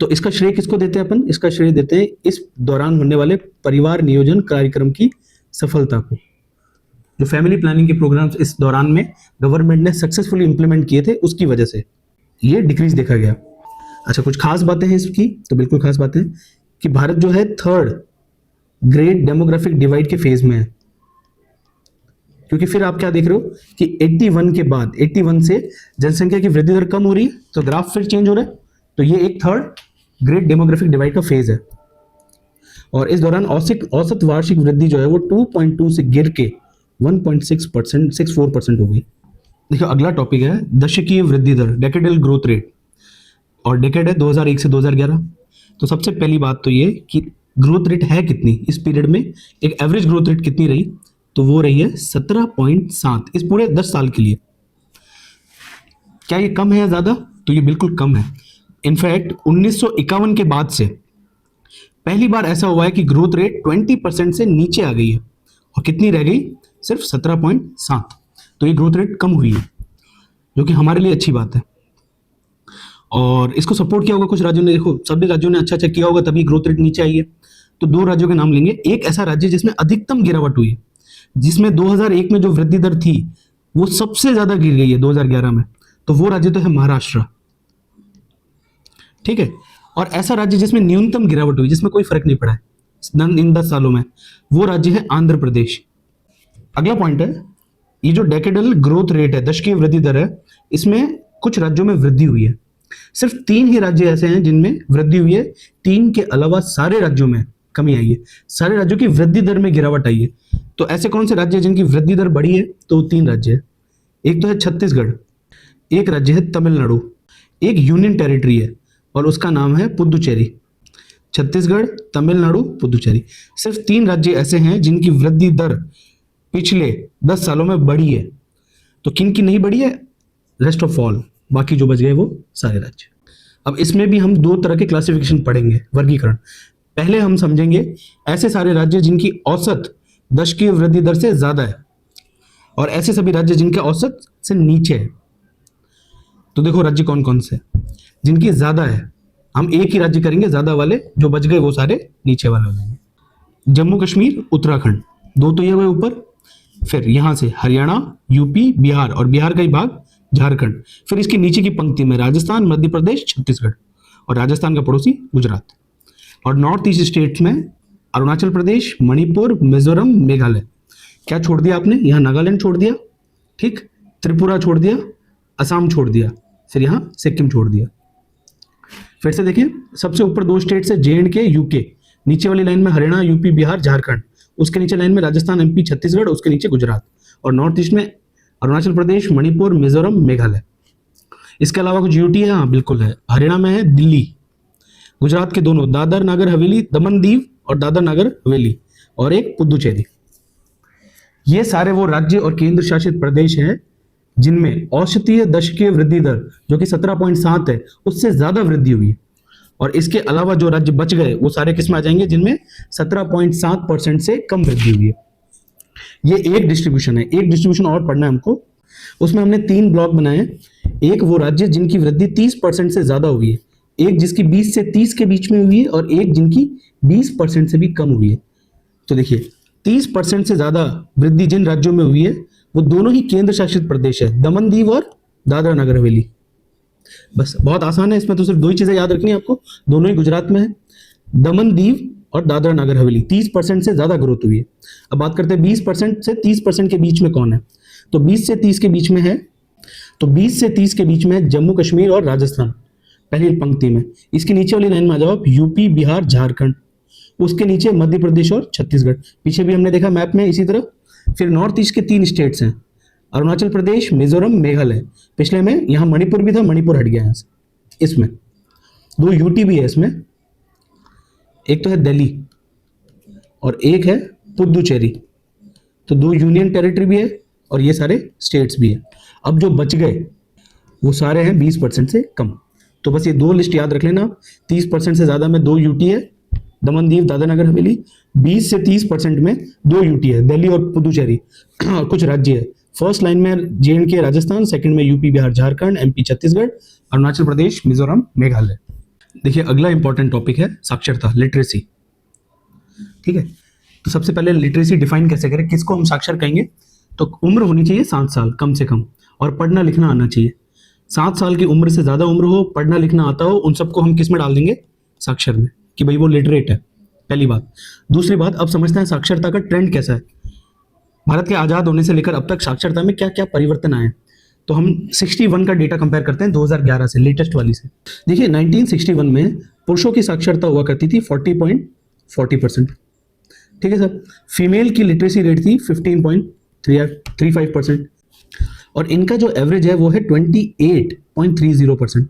तो इसका श्रेय किसको देते हैं अपन? इसका श्रेय देते हैं इस दौरान होने वाले परिवार नियोजन कार्यक्रम की सफलता को। जो फैमिली प्लानिंग के प्रोग्राम्स इस दौरान में गवर्नमेंट ने सक्सेसफुली इंप्लीमेंट किए थे, उसकी वजह से ये डिक्रीज देखा गया। अच्छा, कुछ खास बातें हैं इसकी, तो बिल्कुल खास बातें कि भारत जो है थर्ड ग्रेट डेमोग्राफिक डिवाइड के फेज में है। क्योंकि फिर आप क्या देख रहे हो कि 81 के बाद, 81 से जनसंख्या की वृद्धि दर कम हो रही है, तो ग्राफ फिर चेंज हो रहा है। तो ये एक थर्ड ग्रेट डेमोग्राफिक डिवाइड का फेज है। और इस दौरान औसत वार्षिक वृद्धि जो है वो 2.2 से गिर के 1.64% हो गई। देखिए, अगला टॉपिक है दशकीय वृद्धि दर, डेकेडल ग्रोथ रेट, और डेकेड है 2001 से 2011। तो सबसे पहली बात तो ये कि ग्रोथ रेट है कितनी इस पीरियड में, एक एवरेज ग्रोथ रेट कितनी रही? तो वो रही है 17.7 इस पूरे 10 साल के लिए। क्या ये कम है या ज्यादा? तो ये बिल्कुल कम है। इनफैक्ट 1951 के बाद से पहली बार ऐसा हुआ है कि ग्रोथ रेट 20% से नीचे आ गई है, और कितनी रह गई? सिर्फ 17.7। तो ये ग्रोथ रेट कम हुई है, जो कि हमारे लिए अच्छी बात है। और इसको सपोर्ट किया होगा कुछ राज्यों ने। देखो, सभी राज्यों ने अच्छा किया होगा, तभी ग्रोथ रेट नीचे आई है। तो दो राज्यों के नाम लेंगे। एक ऐसा राज्य जिसमें अधिकतम गिरावट हुई है, जिसमें 2001 में जो वृद्धि दर थी वो सबसे ज्यादा गिर गई है 2011 में, तो वो राज्य तो है महाराष्ट्र। ठीक है, और ऐसा राज्य जिसमें न्यूनतम गिरावट हुई, जिसमें कोई फर्क नहीं पड़ा है इन 10 सालों में, वो राज्य है आंध्र प्रदेश। अगला पॉइंट है, ये जो डेकेडल ग्रोथ रेट है, दशकीय वृद्धि दर है, इसमें कुछ राज्यों में वृद्धि हुई है। सिर्फ 3 ही राज्य ऐसे हैं जिनमें वृद्धि हुई है, 3 के अलावा सारे राज्यों में कमी आई है, सारे राज्यों की वृद्धि दर में गिरावट आई है। तो ऐसे कौन से राज्य हैं जिनकी वृद्धि दर बढ़ी है? तो 3 राज्य है। एक तो है छत्तीसगढ़, एक राज्य है तमिलनाडु, एक यूनियन टेरिटरी है और उसका नाम है पुदुचेरी। छत्तीसगढ़, तमिलनाडु, पुदुचेरी, सिर्फ 3 राज्य ऐसे हैं जिनकी वृद्धि दर पिछले 10 सालों में बढ़ी है। तो किन की नहीं बढ़ी है? रेस्ट ऑफ ऑल, बाकी जो बच गए वो सारे राज्य। अब इसमें भी हम 2 तरह के क्लासिफिकेशन पढ़ेंगे, वर्गीकरण। पहले हम समझेंगे ऐसे सारे राज्य जिनकी औसत दशकीय वृद्धि दर से ज्यादा है, और ऐसे सभी राज्य जिनके औसत से नीचे है। तो देखो राज्य कौन कौन से जिनकी ज्यादा है, हम एक ही राज्य करेंगे, ज्यादा वाले जो बच गए वो सारे नीचे वाले हो जाएंगे। जम्मू कश्मीर, उत्तराखंड, 2 तो ये हुए ऊपर। फिर यहां से हरियाणा, यूपी, बिहार, और बिहार का ही भाग झारखंड। फिर इसके नीचे की पंक्ति में राजस्थान, मध्य प्रदेश, छत्तीसगढ़, और राजस्थान का पड़ोसी गुजरात। और नॉर्थ ईस्ट स्टेट्स में अरुणाचल प्रदेश, मणिपुर, मिजोरम, मेघालय। क्या छोड़ दिया आपने? यहाँ नागालैंड छोड़ दिया, ठीक, त्रिपुरा छोड़ दिया, असम छोड़ दिया, फिर यहाँ सिक्किम छोड़ दिया। फिर से देखिए, सबसे ऊपर दो स्टेट्स है J&K यूके, नीचे वाली लाइन में हरियाणा यूपी बिहार झारखंड, उसके नीचे लाइन में राजस्थान MP छत्तीसगढ़, उसके नीचे गुजरात, और नॉर्थ ईस्ट में अरुणाचल प्रदेश मणिपुर मिजोरम मेघालय। इसके अलावा कुछ यूटी है, हाँ बिल्कुल है, हरियाणा में है दिल्ली, गुजरात के दोनों दादर नागर हवेली, दमन दीव और दादर नागर हवेली, और एक पुदुचेरी। ये सारे वो राज्य और केंद्र शासित प्रदेश हैं जिनमें औसतीय दशकीय वृद्धि दर जो कि 17.7 है उससे ज्यादा वृद्धि हुई है। और इसके अलावा जो राज्य बच गए वो सारे किसमें आ जाएंगे, जिनमें 17.7% से कम वृद्धि हुई है। ये एक डिस्ट्रीब्यूशन है। एक डिस्ट्रीब्यूशन और पढ़ना है हमको, उसमें हमने 3 ब्लॉक बनाए हैं। एक वो राज्य जिनकी वृद्धि 30% से ज्यादा हुई है, एक जिसकी 20 से 30 के बीच में हुई है, और एक जिनकी 20% से भी कम हुई है। तो देखिए 30% से ज्यादा वृद्धि जिन राज्यों में हुई है वो दोनों ही केंद्र शासित प्रदेश है, दमन दीव और दादरा नगर हवेली। बस बहुत आसान है, इसमें तो सिर्फ 2 ही चीजें याद रखनी है आपको, दोनों ही गुजरात में है, दमन दीव और दादरा नगर हवेली। 30% से ज्यादा ग्रोथ हुई है। अब बात करते हैं 20% से 30% के बीच में कौन है। तो 20 से 30 के बीच में है, तो 20 से 30 के बीच में है जम्मू कश्मीर और राजस्थान पहली पंक्ति में। इसके नीचे वाली लाइन में आ जाओ आप, यूपी बिहार झारखंड, उसके नीचे मध्य प्रदेश और छत्तीसगढ़, पीछे भी हमने देखा मैप में इसी तरह। फिर नॉर्थ ईस्ट के 3 स्टेट्स हैं, अरुणाचल प्रदेश मिजोरम मेघालय, पिछले में यहाँ मणिपुर भी था, मणिपुर हट गया यहाँ से। इसमें 2 यूटी भी है इसमें, एक तो है दिल्ली और एक है पुदुचेरी, तो 2 यूनियन टेरिटरी भी है और ये सारे स्टेट्स भी है। अब जो बच गए वो सारे हैं 20% से कम। तो बस ये 2 लिस्ट याद रख लेना, 30% से ज्यादा में 2 यूटी है, दमन दीव दादरा नगर हवेली, 20 से 30% में 2 यूटी है, दिल्ली और पुदुचेरी, और कुछ राज्य है। फर्स्ट लाइन में J&K राजस्थान, सेकंड में यूपी बिहार झारखंड, MP छत्तीसगढ़, अरुणाचल प्रदेश मिजोरम मेघालय। देखिए अगला इंपॉर्टेंट टॉपिक है साक्षरता, लिटरेसी। ठीक है, तो सबसे पहले लिटरेसी डिफाइन कैसे करें, किसको हम साक्षर कहेंगे। तो उम्र होनी चाहिए 7 साल कम से कम, और पढ़ना लिखना आना चाहिए। 7 साल की उम्र से ज्यादा उम्र हो, पढ़ना लिखना आता हो, उन सबको हम किस में डाल देंगे, साक्षर में, कि भाई वो लिटरेट है, पहली बात। दूसरी बात, अब समझते हैं साक्षरता का ट्रेंड कैसा है। भारत के आजाद होने से लेकर अब तक साक्षरता में क्या क्या परिवर्तन आए। तो हम 61 का डेटा कंपेयर करते हैं 2011 से, लेटेस्ट वाली से। देखिए 1961 में पुरुषों की साक्षरता हुआ करती थी 40.40%। ठीक है सर। फीमेल की लिटरेसी रेट थी 15.35%, और इनका जो एवरेज है वो है 28.30%।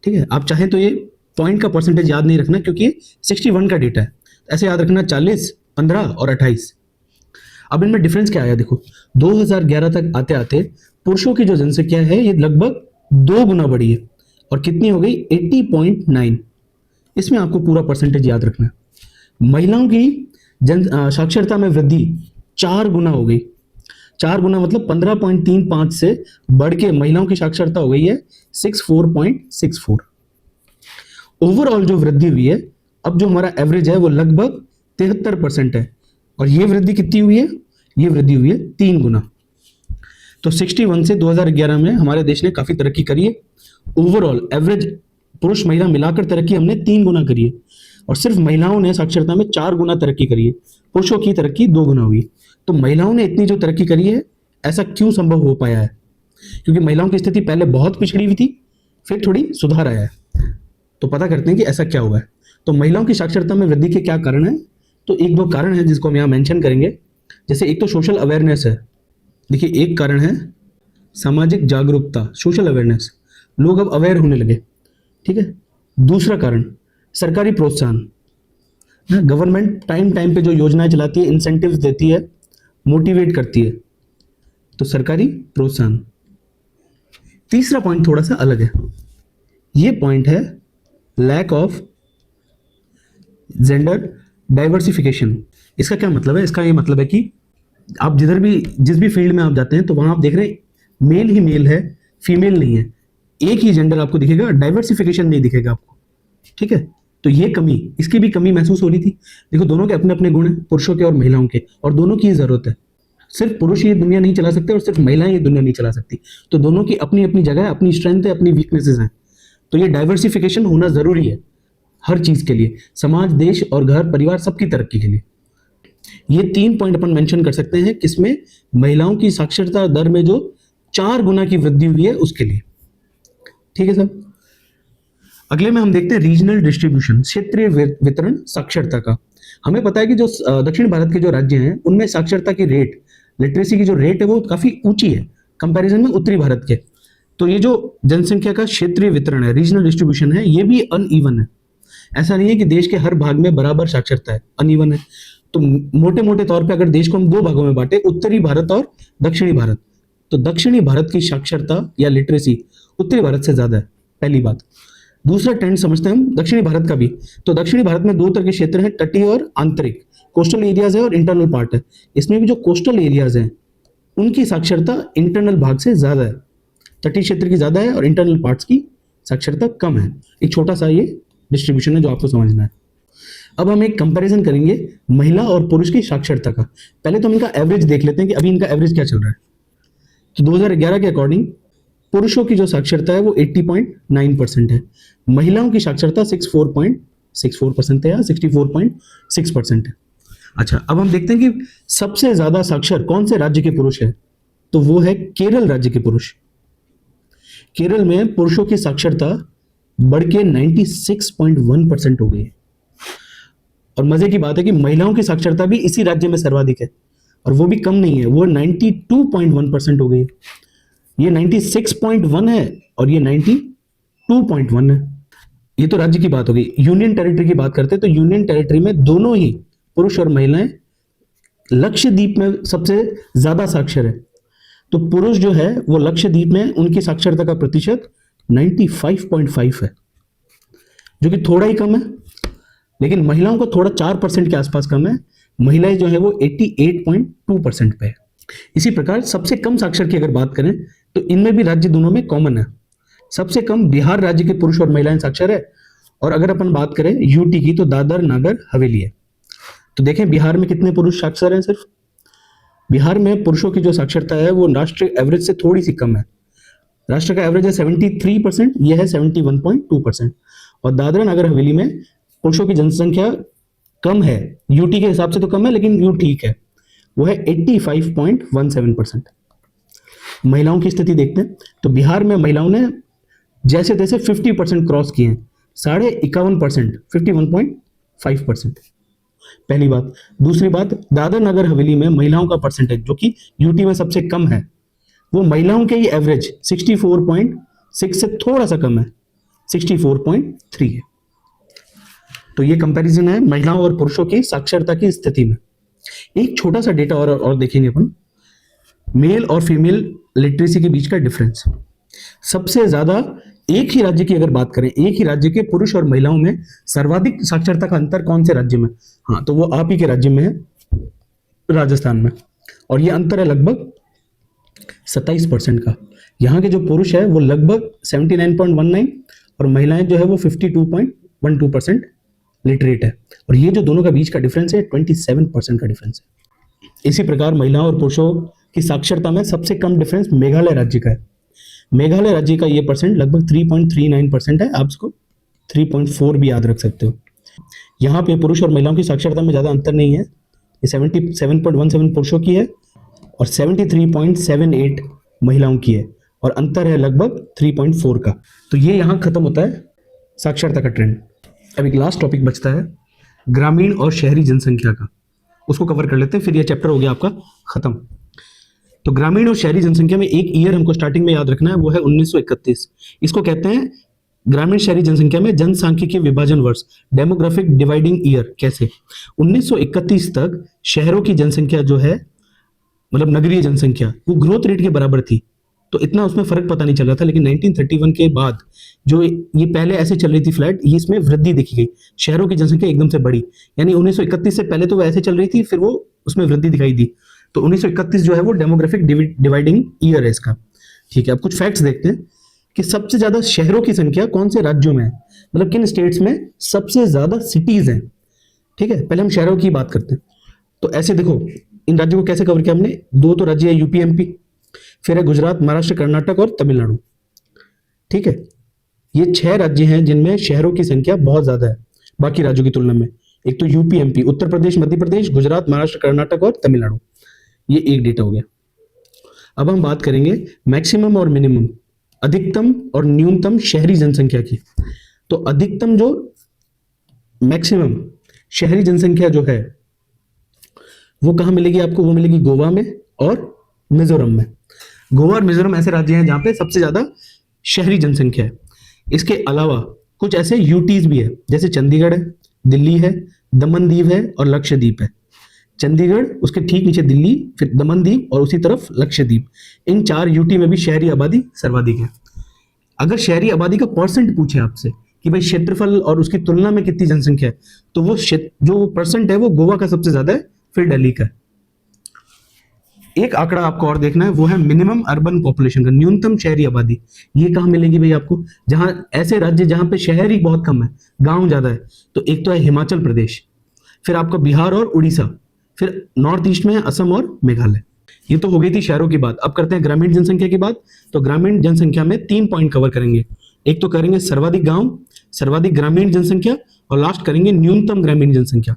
ठीक है, आप चाहें तो ये पॉइंट का परसेंटेज याद नहीं रखना क्योंकि 61 का डेटा है, ऐसे याद रखना 40, 15 और 28। अब इनमें डिफरेंस क्या आया, देखो 2011 तक आते आते पुरुषों की जो जनसंख्या है ये लगभग 2 गुना बढ़ी है, और कितनी हो गई 80.9। इसमें आपको पूरा परसेंटेज याद रखना है। महिलाओं की साक्षरता में वृद्धि 4 गुना हो गई। 4 गुना मतलब 15.35 से बढ़ के महिलाओं की साक्षरता हो गई है 64.64। ओवरऑल जो वृद्धि हुई है, अब जो हमारा एवरेज है वो लगभग 73% है, और ये वृद्धि कितनी हुई है, ये वृद्धि हुई है 3 गुना। तो 61 से 2011 में हमारे देश ने काफी तरक्की करी है। ओवरऑल एवरेज पुरुष महिला मिलाकर तरक्की हमने 3 गुना करी है, और सिर्फ महिलाओं ने साक्षरता में 4 गुना तरक्की करी है, पुरुषों की तरक्की 2 गुना हुई। तो महिलाओं ने इतनी जो तरक्की करी है, ऐसा क्यों संभव हो पाया है, क्योंकि महिलाओं की स्थिति पहले बहुत पिछड़ी हुई थी, फिर थोड़ी सुधार आया है। तो पता करते हैं कि ऐसा क्या हुआ है। तो महिलाओं की साक्षरता में वृद्धि के क्या कारण है, तो 1-2 कारण है जिसको हम यहाँ मेंशन करेंगे। जैसे एक तो सोशल अवेयरनेस है। देखिए एक कारण है सामाजिक जागरूकता, सोशल अवेयरनेस, लोग अब अवेयर होने लगे। ठीक है। दूसरा कारण सरकारी प्रोत्साहन, गवर्नमेंट टाइम टाइम पे जो योजनाएं चलाती है, इंसेंटिव्स देती है, मोटिवेट करती है, तो सरकारी प्रोत्साहन। तीसरा पॉइंट थोड़ा सा अलग है, ये पॉइंट है लैक ऑफ जेंडर डाइवर्सिफिकेशन। इसका क्या मतलब है, इसका ये मतलब है कि आप जिधर भी जिस भी फील्ड में आप जाते हैं तो वहां आप देख रहे हैं मेल ही मेल है, फीमेल नहीं है, एक ही जेंडर आपको दिखेगा, डाइवर्सिफिकेशन नहीं दिखेगा आपको। ठीक है, तो ये कमी, इसकी भी कमी महसूस हो रही थी। देखो दोनों के अपने अपने गुण हैं, पुरुषों के और महिलाओं के, और दोनों की जरूरत है। सिर्फ पुरुष ये दुनिया नहीं चला सकते और सिर्फ महिलाएं ये दुनिया नहीं चला सकती, तो दोनों की अपनी अपनी जगह, अपनी स्ट्रेंथ है, अपनी वीकनेसेस हैं। तो ये डाइवर्सिफिकेशन होना जरूरी है हर चीज के लिए, समाज, देश और घर परिवार सबकी तरक्की के लिए। ये 3 पॉइंट अपन मेंशन कर सकते हैं किसमें, महिलाओं की साक्षरता दर में जो 4 गुना की वृद्धि हुई है उसके लिए। ठीक है सर। अगले में हम देखते हैं रीजनल डिस्ट्रीब्यूशन, क्षेत्रीय वितरण साक्षरता का। हमें पता है कि जो दक्षिण भारत के जो राज्य हैं उनमें साक्षरता की रेट, लिटरेसी की जो रेट है वो काफी ऊंची है कंपैरिजन में उत्तरी भारत के। तो ये जो जनसंख्या का क्षेत्रीय वितरण है, रीजनल डिस्ट्रीब्यूशन है, ये भी अनइवन है। ऐसा नहीं है कि देश के हर भाग में बराबर साक्षरता है, अनइवन है। तो मोटे मोटे तौर पे अगर देश को हम 2 भागों में बांटे, उत्तरी भारत और दक्षिणी भारत, तो दक्षिणी भारत की साक्षरता या लिटरेसी उत्तरी भारत से ज्यादा है, पहली बात। दूसरा ट्रेंड समझते हैं हम दक्षिणी भारत का भी। तो दक्षिणी भारत में 2 तरह के क्षेत्र हैं, तटीय और आंतरिक। कोस्टल एरियाज है और इंटरनल पार्ट है। इसमें भी जो कोस्टल एरियाज हैं उनकी साक्षरता इंटरनल भाग से ज्यादा है, तटीय क्षेत्र की ज्यादा है और इंटरनल पार्ट्स की साक्षरता कम है। एक छोटा सा ये डिस्ट्रीब्यूशन है जो आपको समझना है। अब हम एक कंपैरिजन करेंगे महिला और पुरुष की साक्षरता का। पहले तो हम इनका एवरेज देख लेते हैं कि अभी इनका एवरेज क्या चल रहा है। तो 2011 के अकॉर्डिंग पुरुषों की जो साक्षरता है वो 80.9% है, महिलाओं की साक्षरता 64.64% है या 64.6% है। अच्छा, अब हम देखते हैं कि सबसे ज्यादा साक्षर कौन से राज्य के पुरुष है। तो वो है केरल राज्य के पुरुष। केरल में पुरुषों की साक्षरता बढ़ के 96.1% हो गई है। और मजे की बात है कि महिलाओं की साक्षरता भी इसी राज्य में सर्वाधिक है, और वो भी कम नहीं है, वो 92.1% हो गई है। ये 96.1 है और ये 92.1 है। ये तो राज्य की बात हो गई। यूनियन टेरिटरी की बात करते हैं तो यूनियन टेरिटरी में दोनों ही पुरुष और महिलाएं लक्षद्वीप में सबसे ज्यादा साक्षर है। तो पुरुष जो है वो लक्षद्वीप में उनकी साक्षरता का प्रतिशत 95.5 है, जो कि थोड़ा ही कम है। लेकिन महिलाओं को थोड़ा 4% के आसपास कम है। महिलाएं जो है वो 88.2% पे है। इसी प्रकार सबसे कम साक्षर की अगर बात करें तो इनमें भी राज्य दोनों में कॉमन है। सबसे कम बिहार राज्य के पुरुष और महिलाएं साक्षर है, और अगर अपन बात करें यूटी की तो दादर नगर हवेली है। तो देखें बिहार में कितने पुरुष साक्षर हैं। सिर्फ बिहार में पुरुषों की जो साक्षरता है वो राष्ट्रीय एवरेज से थोड़ी सी कम है। राष्ट्र का एवरेज है 73%, यह है 71.2%। और दादरा नगर हवेली में पुरुषों की जनसंख्या कम है, यूटी के हिसाब से तो कम है लेकिन यू ठीक है, वो है 85.17%। महिलाओं की स्थिति देखते हैं तो बिहार में महिलाओं ने जैसे तैसे 50% क्रॉस किए हैं, 51.5%, 51.5%। पहली बात। दूसरी बात, दादर नगर हवेली में महिलाओं का परसेंटेज जो कि यूटी में सबसे कम है, वो महिलाओं के ही एवरेज 64.6 से थोड़ा सा कम है, 64.3 है। तो ये कंपैरिजन है महिलाओं और पुरुषों की साक्षरता की स्थिति में। एक छोटा सा डेटा और देखेंगे अपन, मेल और फीमेल लिटरेसी के बीच का डिफरेंस। सबसे ज्यादा एक ही राज्य की अगर बात करें, एक ही राज्य के पुरुष और महिलाओं में सर्वाधिक साक्षरता का अंतर कौन से राज्य में? हाँ, तो वो आप ही के राज्य में है, राजस्थान में। और ये अंतर है लगभग 27% का। यहाँ के जो पुरुष है वो लगभग 79.19 और महिलाएं जो है वो 52.12% लिटरेट है। और ये जो दोनों का बीच का डिफरेंस है 27% का डिफरेंस है। इसी प्रकार महिलाओं और पुरुषों की साक्षरता में सबसे कम डिफरेंस मेघालय राज्य का है। मेघालय राज्य का ये परसेंट लगभग 3.39% है। आप इसको 3.4 भी याद रख सकते हो। यहाँ पे पुरुष और महिलाओं की साक्षरता में ज़्यादा अंतर नहीं है। ये 77.17 पुरुषों की है और 73.78 महिलाओं की है, और अंतर है लगभग 3.4 का। तो ये यहाँ खत्म होता है साक्षरता का ट्रेंड। अब एक लास्ट टॉपिक बचता है ग्रामीण और शहरी जनसंख्या का, उसको कवर कर लेते हैं, फिर ये चैप्टर हो गया आपका खत्म। तो ग्रामीण और शहरी जनसंख्या में एक ईयर हमको स्टार्टिंग में याद रखना है, वो है 1931। इसको कहते हैं ग्रामीण शहरी जनसंख्या में जनसांख्यिकीय विभाजन वर्ष, डेमोग्राफिक डिवाइडिंग ईयर। कैसे? 1931 तक शहरों की जनसंख्या जो है, मतलब नगरीय जनसंख्या, वो ग्रोथ रेट के बराबर थी, तो इतना उसमें फर्क पता नहीं चल रहा था। लेकिन 1931 के बाद जो ये पहले ऐसे चल रही थी फ्लैट, ये इसमें वृद्धि देखी गई, शहरों की जनसंख्या एकदम से बढ़ी। यानी 1931 से पहले तो वो ऐसे चल रही थी, फिर वो उसमें वृद्धि दिखाई दी। तो 1931 जो है वो डेमोग्राफिक डिवाइडिंग ईयर है इसका। ठीक है, अब कुछ फैक्ट्स देखते हैं कि सबसे ज्यादा शहरों की संख्या कौन से राज्यों में है, मतलब किन स्टेट्स में सबसे ज्यादा सिटीज हैं। ठीक है, पहले हम शहरों की बात करते हैं। तो ऐसे देखो, इन राज्यों को कैसे कवर किया हमने। 2 तो राज्य है यूपी एमपी, फिर है गुजरात, महाराष्ट्र, कर्नाटक और तमिलनाडु। ठीक है, ये 6 राज्य हैं जिनमें शहरों की संख्या बहुत ज्यादा है बाकी राज्यों की तुलना में। एक तो यूपी एमपी, उत्तर प्रदेश, मध्य प्रदेश, गुजरात, महाराष्ट्र, कर्नाटक और तमिलनाडु। ये एक डेटा हो गया। अब हम बात करेंगे मैक्सिमम और मिनिमम, अधिकतम और न्यूनतम शहरी जनसंख्या की। तो अधिकतम जो मैक्सिमम शहरी जनसंख्या जो है वो कहाँ मिलेगी आपको? वो मिलेगी गोवा में और मिजोरम में। गोवा और मिजोरम ऐसे राज्य हैं जहां पे सबसे ज्यादा शहरी जनसंख्या है। इसके अलावा कुछ ऐसे यूटीज भी है, जैसे चंडीगढ़ है, दिल्ली है, दमन दीव है और लक्षद्वीप है। चंडीगढ़, उसके ठीक नीचे दिल्ली, फिर दमन दीव और उसी तरफ लक्षद्वीप। इन 4 यूटी में भी शहरी आबादी सर्वाधिक है। अगर शहरी आबादी का परसेंट पूछे आपसे कि भाई क्षेत्रफल और उसकी तुलना में कितनी जनसंख्या है, तो वो जो परसेंट है वो गोवा का सबसे ज्यादा है, फिर दिल्ली का है। एक आंकड़ा आपको और देखना है, वो है मिनिमम अर्बन पॉपुलेशन का, न्यूनतम शहरी आबादी। ये कहाँ मिलेगी भाई आपको? जहां ऐसे राज्य जहां पे शहर ही बहुत कम है, गांव ज्यादा है। तो एक तो है हिमाचल प्रदेश, फिर आपका बिहार और उड़ीसा, फिर नॉर्थ ईस्ट में है असम और मेघालय। ये तो हो गई थी शहरों की बात। अब करते हैं ग्रामीण जनसंख्या की बात। तो ग्रामीण जनसंख्या में 3 पॉइंट कवर करेंगे। एक तो करेंगे सर्वाधिक गांव, सर्वाधिक ग्रामीण जनसंख्या, और लास्ट करेंगे न्यूनतम ग्रामीण जनसंख्या।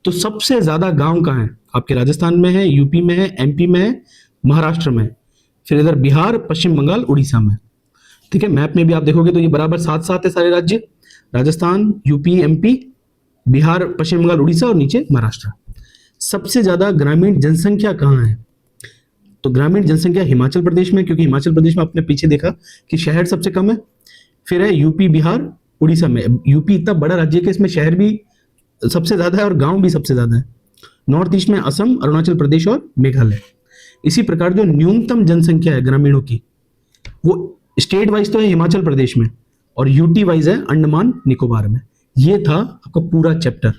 तो सबसे ज्यादा गांव कहाँ है? आपके राजस्थान में है, यूपी में है, एमपी में है, महाराष्ट्र में है, फिर इधर बिहार, पश्चिम बंगाल, उड़ीसा में। ठीक है, मैप में भी आप देखोगे तो ये बराबर साथ साथ है सारे राज्य, राजस्थान, यूपी, एमपी, बिहार, पश्चिम बंगाल, उड़ीसा और नीचे महाराष्ट्र। सबसे ज्यादा ग्रामीण जनसंख्या कहाँ है? तो ग्रामीण जनसंख्या हिमाचल प्रदेश में, क्योंकि हिमाचल प्रदेश में आपने पीछे देखा कि शहर सबसे कम है। फिर है यूपी, बिहार, उड़ीसा में। यूपी इतना बड़ा राज्य है कि इसमें शहर भी सबसे ज्यादा है और गांव भी सबसे ज्यादा है। नॉर्थ ईस्ट में असम, अरुणाचल प्रदेश और मेघालय। इसी प्रकार जो न्यूनतम जनसंख्या है ग्रामीणों की, वो स्टेट वाइज तो है हिमाचल प्रदेश में और यूटी वाइज है अंडमान निकोबार में। ये था आपका पूरा चैप्टर।